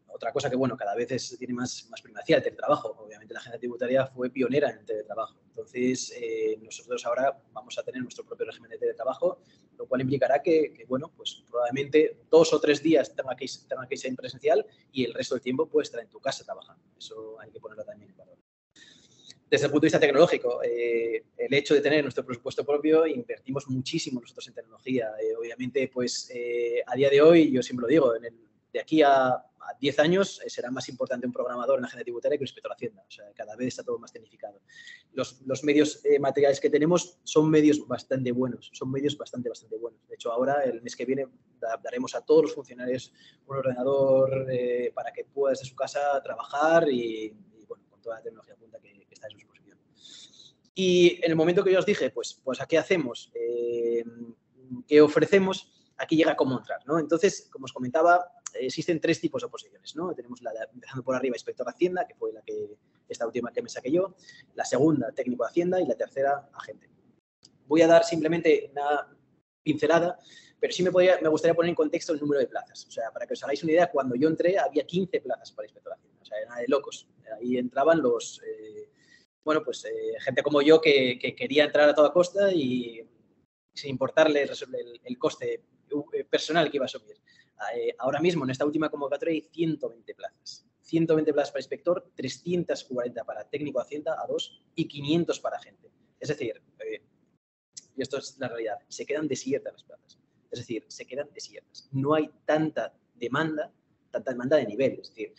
otra cosa que, bueno, cada vez tiene más primacía, el teletrabajo. Obviamente la agencia tributaria fue pionera en el teletrabajo. Entonces, nosotros ahora vamos a tener nuestro propio régimen de teletrabajo, lo cual implicará que bueno, pues probablemente 2 o 3 días tenga que ser en presencial y el resto del tiempo puedes estar en tu casa trabajando. Eso hay que ponerlo también en valor. Desde el punto de vista tecnológico, el hecho de tener nuestro presupuesto propio, invertimos muchísimo nosotros en tecnología. Obviamente, pues a día de hoy, yo siempre lo digo, de aquí a 10 años será más importante un programador en la agencia tributaria que un inspector de Hacienda. O sea, cada vez está todo más tecnificado. Los medios materiales que tenemos son medios bastante buenos, son medios bastante buenos. De hecho, ahora, el mes que viene, daremos a todos los funcionarios un ordenador para que pueda desde su casa trabajar y bueno, con toda la tecnología punta que está en su disposición. Y en el momento que yo os dije, pues ¿a qué hacemos? ¿Qué ofrecemos? Aquí llega cómo entrar, ¿no? Entonces, como os comentaba, existen 3 tipos de oposiciones, ¿no? Tenemos empezando por arriba, inspector de Hacienda, que fue esta última que me saqué yo, la segunda, técnico de Hacienda y la tercera, agente. Voy a dar simplemente una pincelada, pero sí me gustaría poner en contexto el número de plazas. O sea, para que os hagáis una idea, cuando yo entré había 15 plazas para inspector de Hacienda. O sea, era de locos. Ahí entraban bueno, pues gente como yo que quería entrar a toda costa y sin importarle el coste personal que iba a asumir. Ahora mismo, en esta última convocatoria, hay 120 plazas. 120 plazas para inspector, 340 para técnico de Hacienda, A2, y 500 para agente. Es decir, y esto es la realidad, se quedan desiertas las plazas. Es decir, se quedan desiertas. No hay tanta demanda de nivel. Es decir,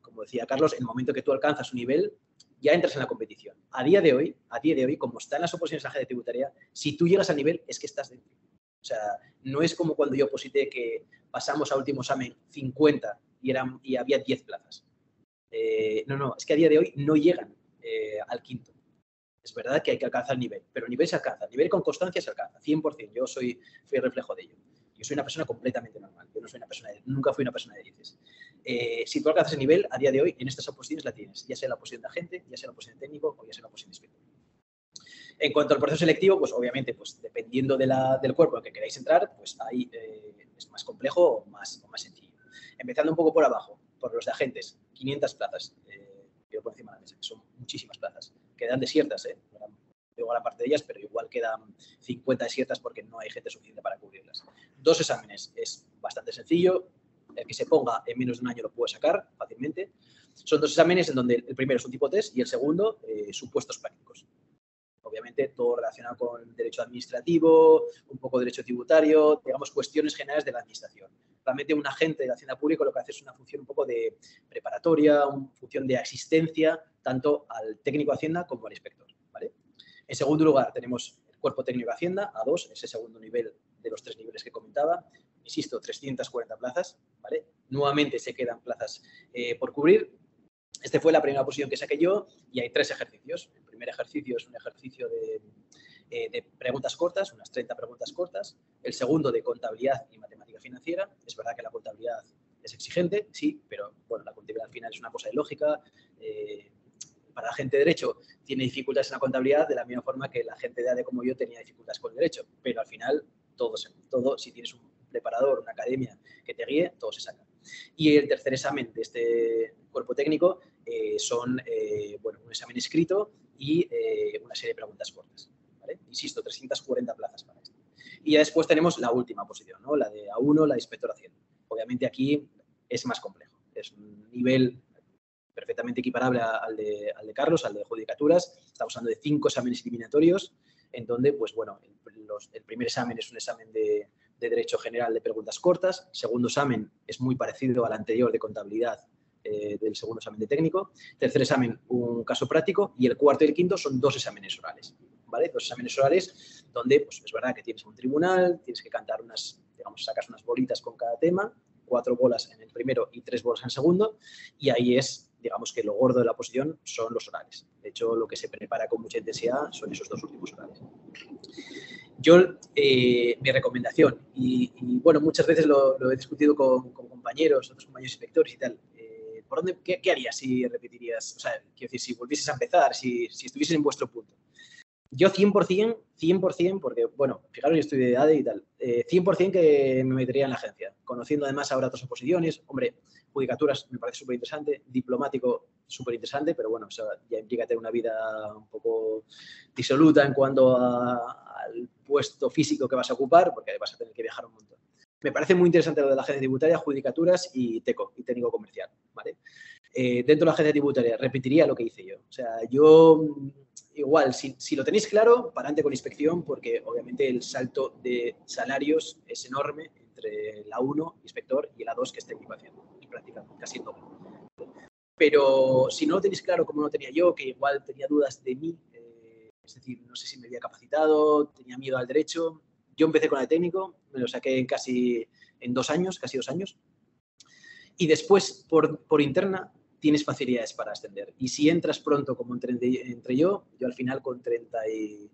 como decía Carlos, en el momento que tú alcanzas un nivel, ya entras en la competición. A día de hoy, como están las oposiciones a la agencia tributaria, si tú llegas al nivel, es que estás dentro. O sea, no es como cuando yo oposité que pasamos a último examen 50 y había 10 plazas. No, es que a día de hoy no llegan al quinto. Es verdad que hay que alcanzar nivel, pero nivel se alcanza. El nivel con constancia se alcanza, 100%. Yo soy reflejo de ello. Yo soy una persona completamente normal. Yo no soy nunca fui una persona de 10. Si tú alcanzas el nivel, a día de hoy, en estas oposiciones la tienes. Ya sea la oposición de agente, ya sea la oposición de técnico o ya sea la oposición de inspector. En cuanto al proceso selectivo, pues obviamente, pues dependiendo del cuerpo al que queráis entrar, pues ahí es más complejo o más sencillo. Empezando un poco por abajo, por los de agentes, 500 plazas. Yo por encima de la mesa, que son muchísimas plazas. Quedan desiertas, digo la parte de ellas, pero igual quedan 50 desiertas porque no hay gente suficiente para cubrirlas. 2 exámenes, es bastante sencillo. El que se ponga en menos de un año lo puede sacar fácilmente. Son 2 exámenes en donde el primero es un tipo test y el segundo, supuestos prácticos. Obviamente, todo relacionado con derecho administrativo, un poco derecho tributario, digamos, cuestiones generales de la administración. Realmente, un agente de la Hacienda Pública lo que hace es una función un poco de preparatoria, una función de asistencia, tanto al técnico de Hacienda como al inspector, ¿vale? En segundo lugar, tenemos el Cuerpo Técnico de Hacienda, A2, ese segundo nivel de los 3 niveles que comentaba. Insisto, 340 plazas, ¿vale? Nuevamente se quedan plazas por cubrir. Esta fue la primera posición que saqué yo y hay 3 ejercicios. El primer ejercicio es un ejercicio de preguntas cortas, unas 30 preguntas cortas. El segundo de contabilidad y matemática financiera. Es verdad que la contabilidad es exigente, sí, pero bueno, la contabilidad al final es una cosa de lógica. Para la gente de Derecho tiene dificultades en la contabilidad de la misma forma que la gente de ADE como yo tenía dificultades con el Derecho, pero al final todo, si tienes un preparador, una academia que te guíe, todo se saca. Y el tercer examen de este cuerpo técnico son bueno, un examen escrito y una serie de preguntas cortas, ¿vale? Insisto, 340 plazas para esto. Y ya después tenemos la última posición, ¿no? La de A1, la de inspector Hacienda. Obviamente aquí es más complejo, es un nivel perfectamente equiparable al de Carlos, al de Judicaturas. Estamos hablando de 5 exámenes eliminatorios, en donde, pues bueno, el primer examen es un examen de Derecho General de preguntas cortas, el segundo examen es muy parecido al anterior de contabilidad del segundo examen de técnico, tercer examen un caso práctico y el cuarto y el quinto son 2 exámenes orales, ¿vale? 2 exámenes orales donde, pues es verdad que tienes un tribunal, tienes que cantar unas, digamos, sacas unas bolitas con cada tema, 4 bolas en el primero y 3 bolas en el segundo, y ahí es, digamos, que lo gordo de la oposición son los orales. De hecho, lo que se prepara con mucha intensidad son esos 2 últimos orales. Yo, mi recomendación, y bueno, muchas veces lo he discutido con compañeros, otros compañeros inspectores y tal, ¿por dónde, qué harías si repetirías? O sea, quiero decir, si volvieses a empezar, si estuvieses en vuestro punto. Yo 100%, porque, bueno, fijaros, yo estoy de ADE y tal, 100% que me metería en la agencia, conociendo además ahora otras oposiciones. Hombre, Judicaturas me parece súper interesante, diplomático súper interesante, pero bueno, o sea, ya implica tener una vida un poco disoluta en cuanto al puesto físico que vas a ocupar, porque vas a tener que viajar un montón. Me parece muy interesante lo de la agencia tributaria, Judicaturas y TECO, y técnico comercial, ¿vale? Dentro de la agencia tributaria repetiría lo que hice yo. O sea, yo igual, si lo tenéis claro, para adelante con inspección, porque obviamente el salto de salarios es enorme entre la 1, inspector, y la 2, que es técnico haciendo, y prácticamente casi el doble. Pero si no lo tenéis claro, como no tenía yo, que igual tenía dudas de mí, es decir, no sé si me había capacitado, tenía miedo al derecho. Yo empecé con el técnico, me lo saqué casi en 2 años, casi 2 años. Y después, por interna, tienes facilidades para ascender. Y si entras pronto, como entre yo al final con 30 y...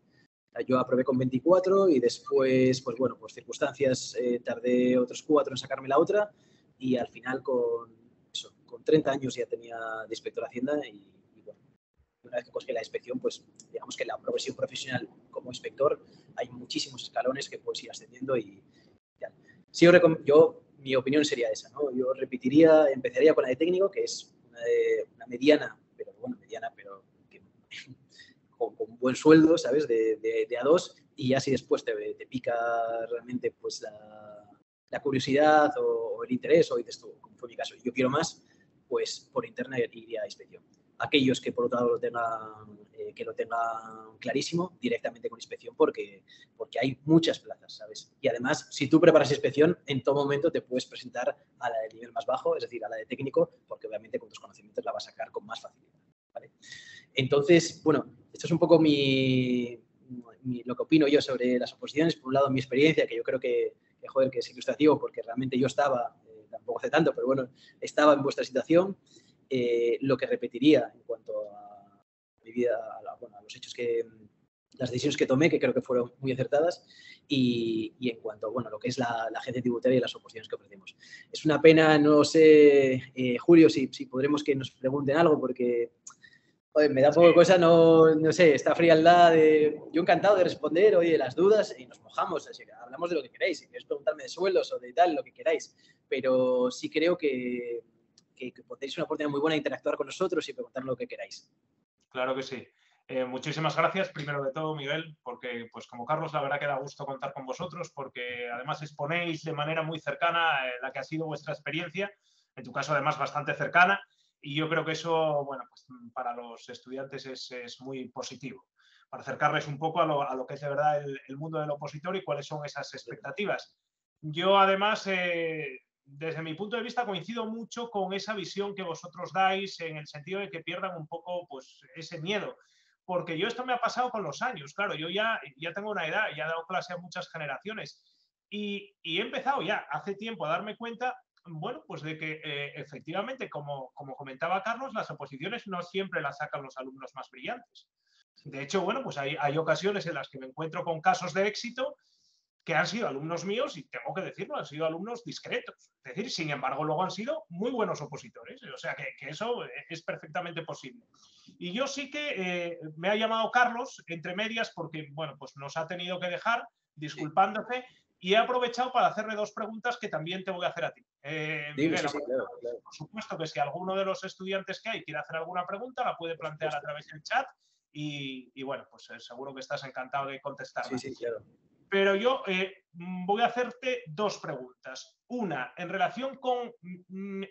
Yo aprobé con 24 y después, pues bueno, por circunstancias tardé otros 4 en sacarme la otra y al final con 30 años ya tenía de inspector de Hacienda y bueno, una vez que conseguí la inspección, pues digamos que la progresión profesional como inspector hay muchísimos escalones que puedes ir ascendiendo y tal. Sí, yo mi opinión sería esa, ¿no? Yo repetiría, empezaría con la de técnico, que es una mediana, pero bueno, con un buen sueldo, ¿sabes? De A2, y ya si después te pica realmente pues la curiosidad o el interés, o dices tú, como fue mi caso, yo quiero más, pues por interna iría a inspección. Aquellos que por otro lado lo tengan clarísimo, directamente con inspección, porque hay muchas plazas, ¿sabes? Y además, si tú preparas inspección, en todo momento te puedes presentar a la de nivel más bajo, es decir, a la de técnico, porque obviamente con tus conocimientos la vas a sacar con más facilidad, ¿vale? Entonces, bueno, esto es un poco lo que opino yo sobre las oposiciones. Por un lado, mi experiencia, que yo creo que es ilustrativo, porque realmente yo estaba, tampoco hace tanto, pero bueno, estaba en vuestra situación. Lo que repetiría en cuanto a mi vida, a los hechos las decisiones que tomé, que creo que fueron muy acertadas, y en cuanto a lo que es la agencia tributaria y las oposiciones que ofrecemos. Es una pena, no sé, Julio, si podremos que nos pregunten algo, porque oye, me da un poco de cosa, no sé, esta frialdad yo encantado de responder, oye, las dudas y nos mojamos, así que hablamos de lo que queráis, si queréis preguntarme de sueldos o de tal, lo que queráis, pero sí creo que tenéis una oportunidad muy buena de interactuar con nosotros y preguntar lo que queráis. Claro que sí. Muchísimas gracias, primero de todo, Miguel, porque pues como Carlos, la verdad que da gusto contar con vosotros, porque además exponéis de manera muy cercana la que ha sido vuestra experiencia, en tu caso además bastante cercana, y yo creo que eso, bueno, pues para los estudiantes es muy positivo, para acercarles un poco a lo que es de verdad el mundo del opositor y cuáles son esas expectativas. Yo además, desde mi punto de vista, coincido mucho con esa visión que vosotros dais en el sentido de que pierdan un poco pues, ese miedo. porque yo esto me ha pasado con los años. Claro, yo ya tengo una edad, ya he dado clase a muchas generaciones y he empezado ya hace tiempo a darme cuenta, bueno, pues de que efectivamente, como comentaba Carlos, las oposiciones no siempre las sacan los alumnos más brillantes. De hecho, bueno, pues hay ocasiones en las que me encuentro con casos de éxito que han sido alumnos míos, y tengo que decirlo, han sido alumnos discretos. Es decir, sin embargo, luego han sido muy buenos opositores. O sea, que eso es perfectamente posible. Y yo sí que me ha llamado Carlos, entre medias, porque, bueno, pues nos ha tenido que dejar, disculpándose, y he aprovechado para hacerle 2 preguntas que también te voy a hacer a ti. Miguel, sí, claro. Por supuesto que si alguno de los estudiantes que hay quiere hacer alguna pregunta, la puede plantear a través del chat y bueno, pues seguro que estás encantado de contestarla. Sí, claro. Pero yo voy a hacerte 2 preguntas. Una, en relación con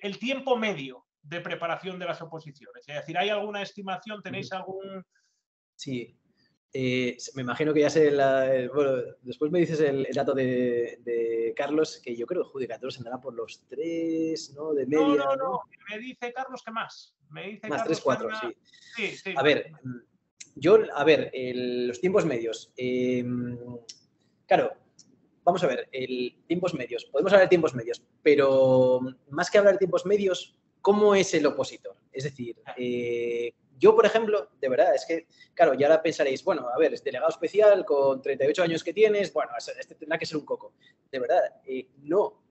el tiempo medio de preparación de las oposiciones. Es decir, ¿hay alguna estimación? ¿Tenéis algún...? Sí. Me imagino que ya sé bueno, después me dices el dato de Carlos, que yo creo que Judicatura se andará por los 3, ¿no? De media. No. Me dice Carlos que más. Me dice más Carlos 3, 4, sí. Sí. A ver, los tiempos medios. Claro, vamos a ver, tiempos medios. Podemos hablar de tiempos medios, pero más que hablar de tiempos medios, ¿cómo es el opositor? Es decir, yo, por ejemplo, de verdad, es que, claro, ya ahora pensaréis, bueno, a ver, es delegado especial con 38 años que tienes, bueno, este tendrá que ser un coco. De verdad, no.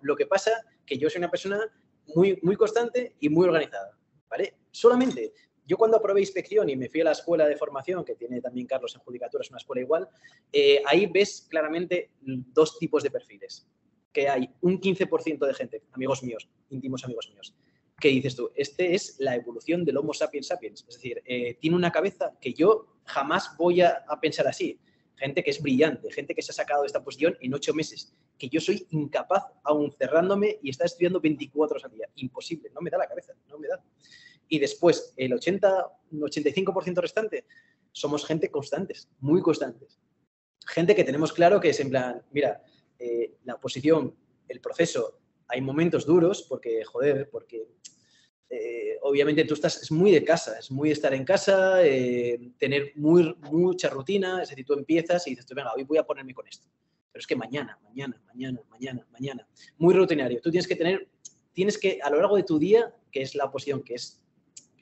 Lo que pasa que yo soy una persona muy, muy constante y muy organizada, ¿vale? Solamente, yo cuando aprobé inspección y me fui a la escuela de formación, que tiene también Carlos en Judicatura, es una escuela igual, ahí ves claramente 2 tipos de perfiles. Que hay un 15% de gente, amigos míos, íntimos amigos míos, que dices tú, este es la evolución del Homo sapiens sapiens. Es decir, tiene una cabeza que yo jamás voy a pensar así. Gente que es brillante, gente que se ha sacado de esta posición en 8 meses, que yo soy incapaz, aún cerrándome y estar estudiando 24 horas al día. Imposible, no me da la cabeza, no me da. Y después, el 85% restante, somos gente constantes, muy constantes. Gente que tenemos claro que es en plan, mira, la oposición, el proceso, hay momentos duros porque, joder, obviamente tú es muy de casa, es muy de estar en casa, tener mucha rutina, es decir, tú empiezas y dices, venga, hoy voy a ponerme con esto. Pero es que mañana. Muy rutinario. Tú tienes que, a lo largo de tu día, que es la oposición, que es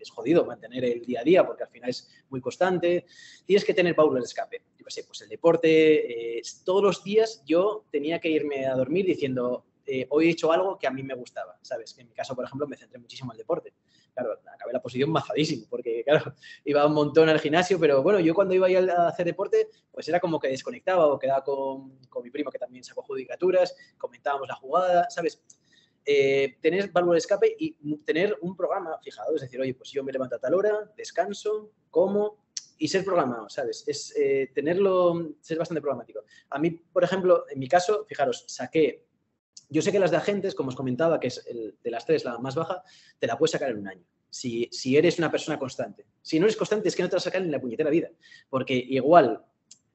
jodido mantener el día a día porque al final es muy constante, tienes que tener válvulas de escape. Yo qué sé, pues el deporte, todos los días yo tenía que irme a dormir diciendo, hoy he hecho algo que a mí me gustaba, ¿sabes? En mi caso, por ejemplo, me centré muchísimo en el deporte. Claro, acabé la posición mazadísimo porque, claro, iba un montón al gimnasio, pero bueno, yo cuando iba a hacer deporte, pues era como que desconectaba o quedaba con mi primo que también sacó judicaturas, comentábamos la jugada, ¿sabes? Tener válvula de escape y tener un programa fijado. Es decir, oye, pues yo me levanto a tal hora, descanso, como y ser programado, ¿sabes? Es ser bastante programático. A mí, por ejemplo, en mi caso, fijaros, yo sé que las de agentes, como os comentaba, que es de las 3 la más baja, te la puedes sacar en un año. Si eres una persona constante. Si no eres constante, es que no te la sacan en la puñetera vida. Porque igual,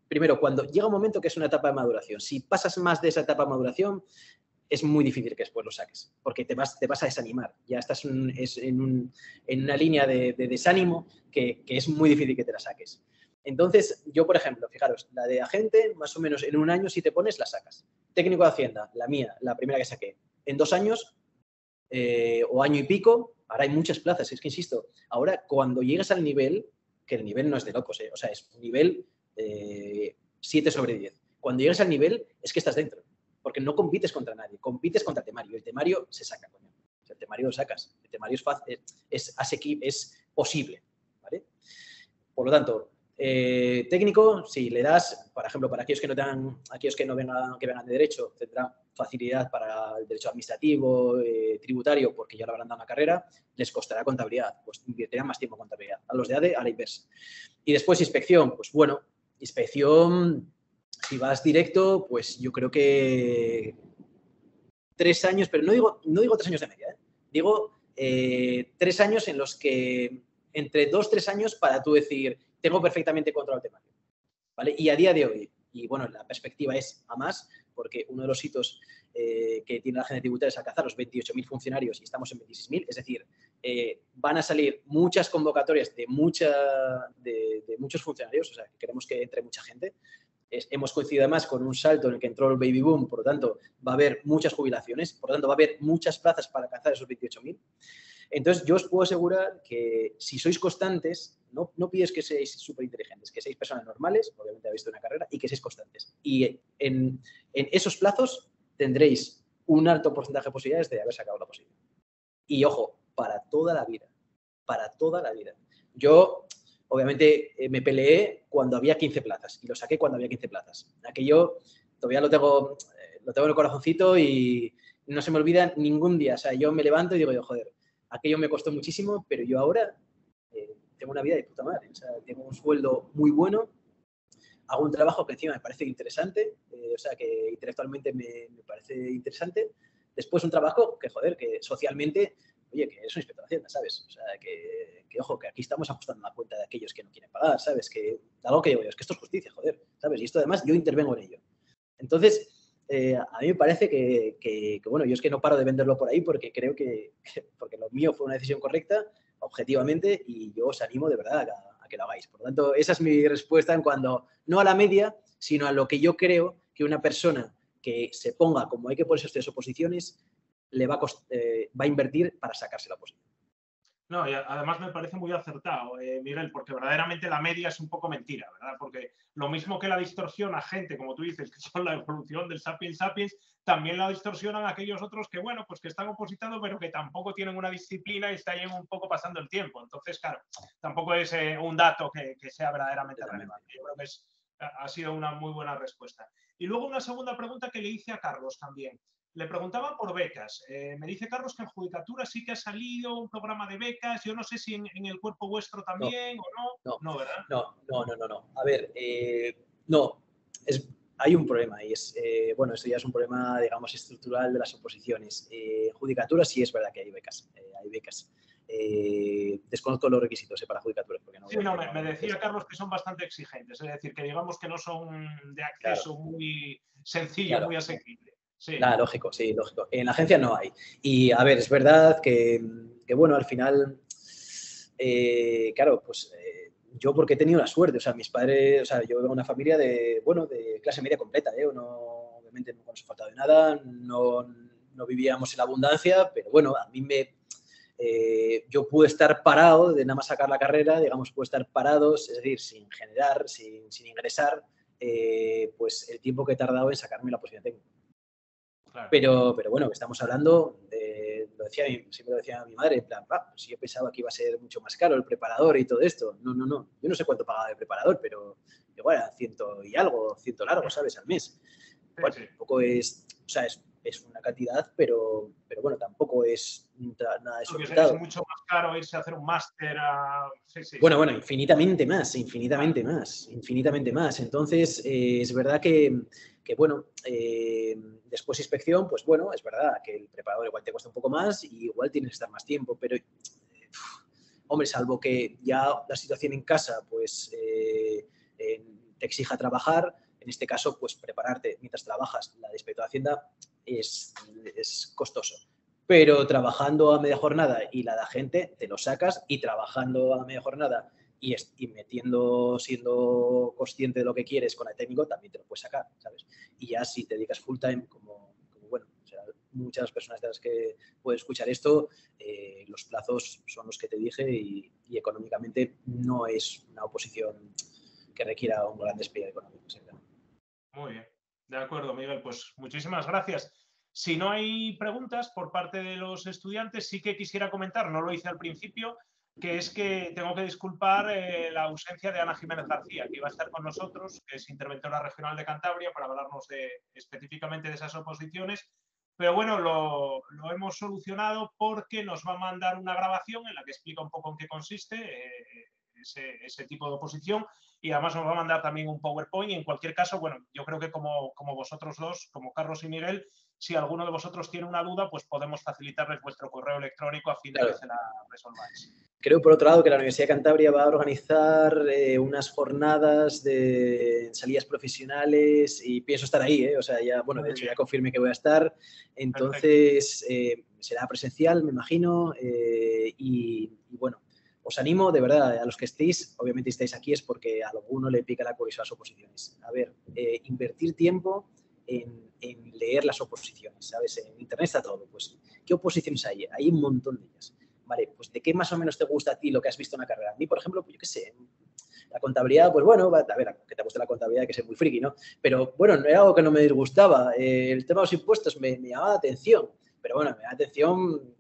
primero, cuando llega un momento que es una etapa de maduración, si pasas más de esa etapa de maduración, es muy difícil que después lo saques, porque te vas a desanimar. Ya estás en una línea de desánimo que es muy difícil que te la saques. Entonces, yo, por ejemplo, fijaros, la de agente, más o menos en un año, si te pones, la sacas. Técnico de Hacienda, la mía, la primera que saqué, en 2 años o año y pico, ahora hay muchas plazas, es que insisto, ahora cuando llegas al nivel, que el nivel no es de locos, o sea, es un nivel 7 sobre 10. Cuando llegas al nivel, es que estás dentro. Porque no compites contra nadie, compites contra el temario. El temario se saca, coño. O sea, el temario lo sacas. El temario es fácil, es asequible, es posible, ¿vale? Por lo tanto, técnico, si le das, por ejemplo, para aquellos que vengan de derecho, tendrán facilidad para el derecho administrativo, tributario, porque ya lo habrán dado una carrera, les costará contabilidad, pues invertirán más tiempo en contabilidad. A los de ADE, a la inversa. Y después inspección, pues bueno, inspección... Si vas directo, pues yo creo que 3 años, pero no digo 3 años de media, digo 3 años en los que, entre 2-3 años para tú decir, tengo perfectamente controlado el temario, ¿vale? Y a día de hoy, y bueno, la perspectiva es a más, porque uno de los hitos que tiene la agencia tributaria es alcanzar los 28.000 funcionarios y estamos en 26.000, es decir, van a salir muchas convocatorias de muchos funcionarios, o sea, que queremos que entre mucha gente. Hemos coincidido además con un salto en el que entró el baby boom, por lo tanto, va a haber muchas jubilaciones, por lo tanto, va a haber muchas plazas para alcanzar esos 28.000. Entonces, yo os puedo asegurar que si sois constantes, no pides que seáis súper inteligentes, que seáis personas normales, obviamente habéis visto una carrera, y que seáis constantes. Y en esos plazos tendréis un alto porcentaje de posibilidades de haber sacado la posición. Y ojo, para toda la vida. Para toda la vida. Yo, obviamente, me peleé cuando había 15 plazas y lo saqué cuando había 15 plazas. Aquello todavía lo tengo en el corazoncito y no se me olvida ningún día. O sea, yo me levanto y digo, joder, aquello me costó muchísimo, pero yo ahora tengo una vida de puta madre. O sea, tengo un sueldo muy bueno, hago un trabajo que encima me parece interesante, o sea, que intelectualmente me parece interesante. Después un trabajo que, joder, que socialmente, oye, que es una inspector de Hacienda, ¿sabes? O sea, que ojo, que aquí estamos ajustando la cuenta de aquellos que no quieren pagar, ¿sabes? Que algo que digo yo, es que esto es justicia, joder, ¿sabes? Y esto además yo intervengo en ello. Entonces, a mí me parece que, bueno, yo es que no paro de venderlo por ahí porque creo porque lo mío fue una decisión correcta, objetivamente, y yo os animo de verdad a que lo hagáis. Por lo tanto, esa es mi respuesta en cuanto, no a la media, sino a lo que yo creo que una persona que se ponga como hay que ponerse estas oposiciones, le va a invertir para sacarse la posición. No, y además me parece muy acertado, Miguel, porque verdaderamente la media es un poco mentira, ¿verdad? Porque lo mismo que la distorsiona gente, como tú dices, que son la evolución del sapiens sapiens, también la distorsionan aquellos otros que, bueno, pues que están opositando, pero que tampoco tienen una disciplina y están un poco pasando el tiempo. Entonces, claro, tampoco es un dato que sea verdaderamente relevante. Yo creo que ha sido una muy buena respuesta. Y luego una segunda pregunta que le hice a Carlos también. Le preguntaba por becas. Me dice Carlos que en Judicatura sí que ha salido un programa de becas. Yo no sé si en el cuerpo vuestro también o no. No, ¿verdad? No. A ver, no. Hay un problema y bueno, esto ya es un problema, digamos, estructural de las oposiciones. Judicatura sí es verdad que hay becas. Desconozco los requisitos para Judicatura. Porque no, sí, no, me decía Carlos que son bastante exigentes. Es decir, que digamos que no son de acceso muy sencillo, muy asequible. Sí. Nada, lógico, sí, lógico. En la agencia no hay. Y, a ver, es verdad que bueno, al final, claro, pues yo porque he tenido la suerte, o sea, mis padres, o sea, yo vengo de una familia de clase media completa, obviamente no nos ha faltado de nada, no vivíamos en la abundancia, pero bueno, a mí yo pude estar parado de nada más sacar la carrera, digamos, pude estar parado, es decir, sin generar, sin ingresar, pues el tiempo que he tardado en sacarme la posición técnica. Claro. Pero bueno, estamos hablando siempre lo decía mi madre, en plan, pues yo pensaba que iba a ser mucho más caro el preparador y todo esto. No. Yo no sé cuánto pagaba de preparador, pero igual era 100 y algo, 100 largo, ¿sabes? Al mes. Bueno, tampoco es, o sea, es una cantidad, pero bueno, tampoco es nada desorbitado. Es mucho más caro irse a hacer un máster Bueno, infinitamente más. Entonces, es verdad que bueno, después inspección, pues bueno, es verdad que el preparador igual te cuesta un poco más y igual tienes que estar más tiempo, pero, hombre, salvo que ya la situación en casa, pues te exija trabajar, en este caso, pues prepararte mientras trabajas la de inspector de Hacienda es costoso. Pero trabajando a media jornada y la de agente, te lo sacas, y trabajando a media jornada y siendo consciente de lo que quieres con el técnico, también te lo puedes sacar, ¿sabes? Y ya si te dedicas full time, como bueno, o sea, muchas personas de las que pueden escuchar esto, los plazos son los que te dije y económicamente no es una oposición que requiera un gran despliegue económico. Muy bien, de acuerdo, Miguel, pues muchísimas gracias. Si no hay preguntas por parte de los estudiantes, sí que quisiera comentar, no lo hice al principio, que es que tengo que disculpar la ausencia de Ana Jiménez García, que iba a estar con nosotros, que es interventora regional de Cantabria, para hablarnos específicamente de esas oposiciones. Pero bueno, lo hemos solucionado porque nos va a mandar una grabación en la que explica un poco en qué consiste ese tipo de oposición, y además nos va a mandar también un PowerPoint. Y en cualquier caso, bueno, yo creo que como vosotros dos, como Carlos y Miguel, si alguno de vosotros tiene una duda, pues podemos facilitarles vuestro correo electrónico a fin de que se la resolváis. Creo, por otro lado, que la Universidad de Cantabria va a organizar unas jornadas de salidas profesionales y pienso estar ahí, O sea, ya, bueno, de hecho ya confirmé que voy a estar. Entonces, será presencial, me imagino, y bueno, os animo, de verdad, a los que estéis, obviamente estáis aquí es porque a alguno le pica la curiosidad a las oposiciones. A ver, invertir tiempo en leer las oposiciones, ¿sabes? En Internet está todo. Pues, ¿qué oposiciones hay? Hay un montón de ellas. Vale, pues ¿de qué más o menos te gusta a ti lo que has visto en la carrera? A mí, por ejemplo, pues yo qué sé, la contabilidad, pues bueno, a ver, que te guste la contabilidad, que es muy friki, ¿no? Pero bueno, no era algo que no me disgustaba. El tema de los impuestos me llamaba la atención, pero bueno, me llamaba la atención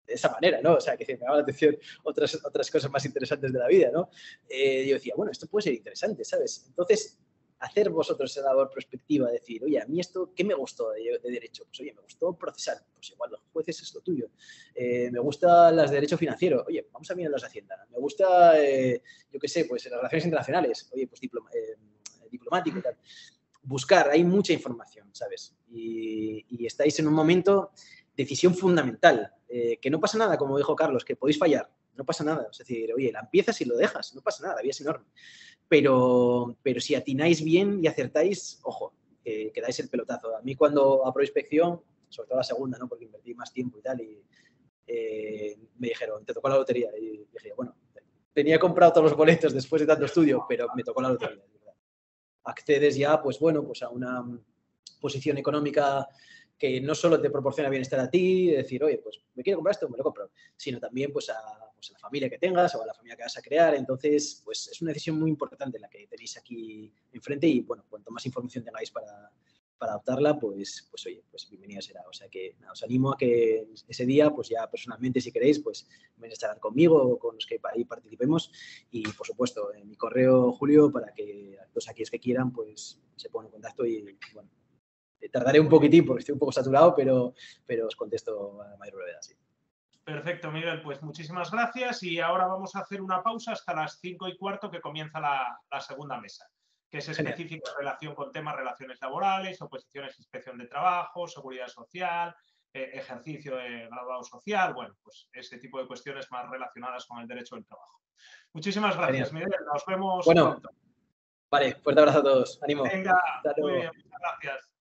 de esa manera, ¿no? O sea, que me llamaba la atención otras cosas más interesantes de la vida, ¿no? Yo decía, bueno, esto puede ser interesante, ¿sabes? Entonces, hacer vosotros esa labor prospectiva, decir, oye, a mí esto, ¿qué me gustó de derecho? Pues oye, me gustó procesal, pues igual los jueces es lo tuyo. Me gusta las de derecho financiero, oye, vamos a mirar las de Hacienda. Me gusta, yo qué sé, pues las relaciones internacionales, oye, pues diplomático y tal. Buscar, hay mucha información, ¿sabes? Y estáis en un momento, decisión fundamental, que no pasa nada, como dijo Carlos, que podéis fallar, no pasa nada. Es decir, oye, la empiezas y lo dejas, no pasa nada, la vida es enorme. Pero si atináis bien y acertáis, ojo, que dais el pelotazo. A mí cuando aprobé inspección, sobre todo la segunda, ¿no? Porque invertí más tiempo y tal, y me dijeron, te tocó la lotería. Y dije, bueno, tenía comprado todos los boletos después de tanto estudio, pero me tocó la lotería. Accedes ya, pues bueno, pues a una posición económica que no solo te proporciona bienestar a ti, decir, oye, pues me quiero comprar esto, me lo compro, sino también pues a la familia que tengas o a la familia que vas a crear. Entonces, pues es una decisión muy importante la que tenéis aquí enfrente y, bueno, cuanto más información tengáis para adoptarla, pues oye, pues bienvenida será. O sea que nada, os animo a que ese día, pues ya personalmente, si queréis, pues venís a estar conmigo o con los que ahí participemos y, por supuesto, en mi correo, Julio, para que todos aquellos que quieran, pues se pongan en contacto y, bueno, tardaré un poquitín porque estoy un poco saturado, pero os contesto a la mayor brevedad, sí. Perfecto, Miguel. Pues muchísimas gracias y ahora vamos a hacer una pausa hasta las 5:15 que comienza la segunda mesa, que es específica en relación con temas relaciones laborales, oposiciones, inspección de trabajo, seguridad social, ejercicio de graduado social, bueno, pues ese tipo de cuestiones más relacionadas con el derecho del trabajo. Muchísimas gracias, Miguel. Nos vemos pronto. Vale, fuerte abrazo a todos. Ánimo. Venga, muy bien, muchas gracias.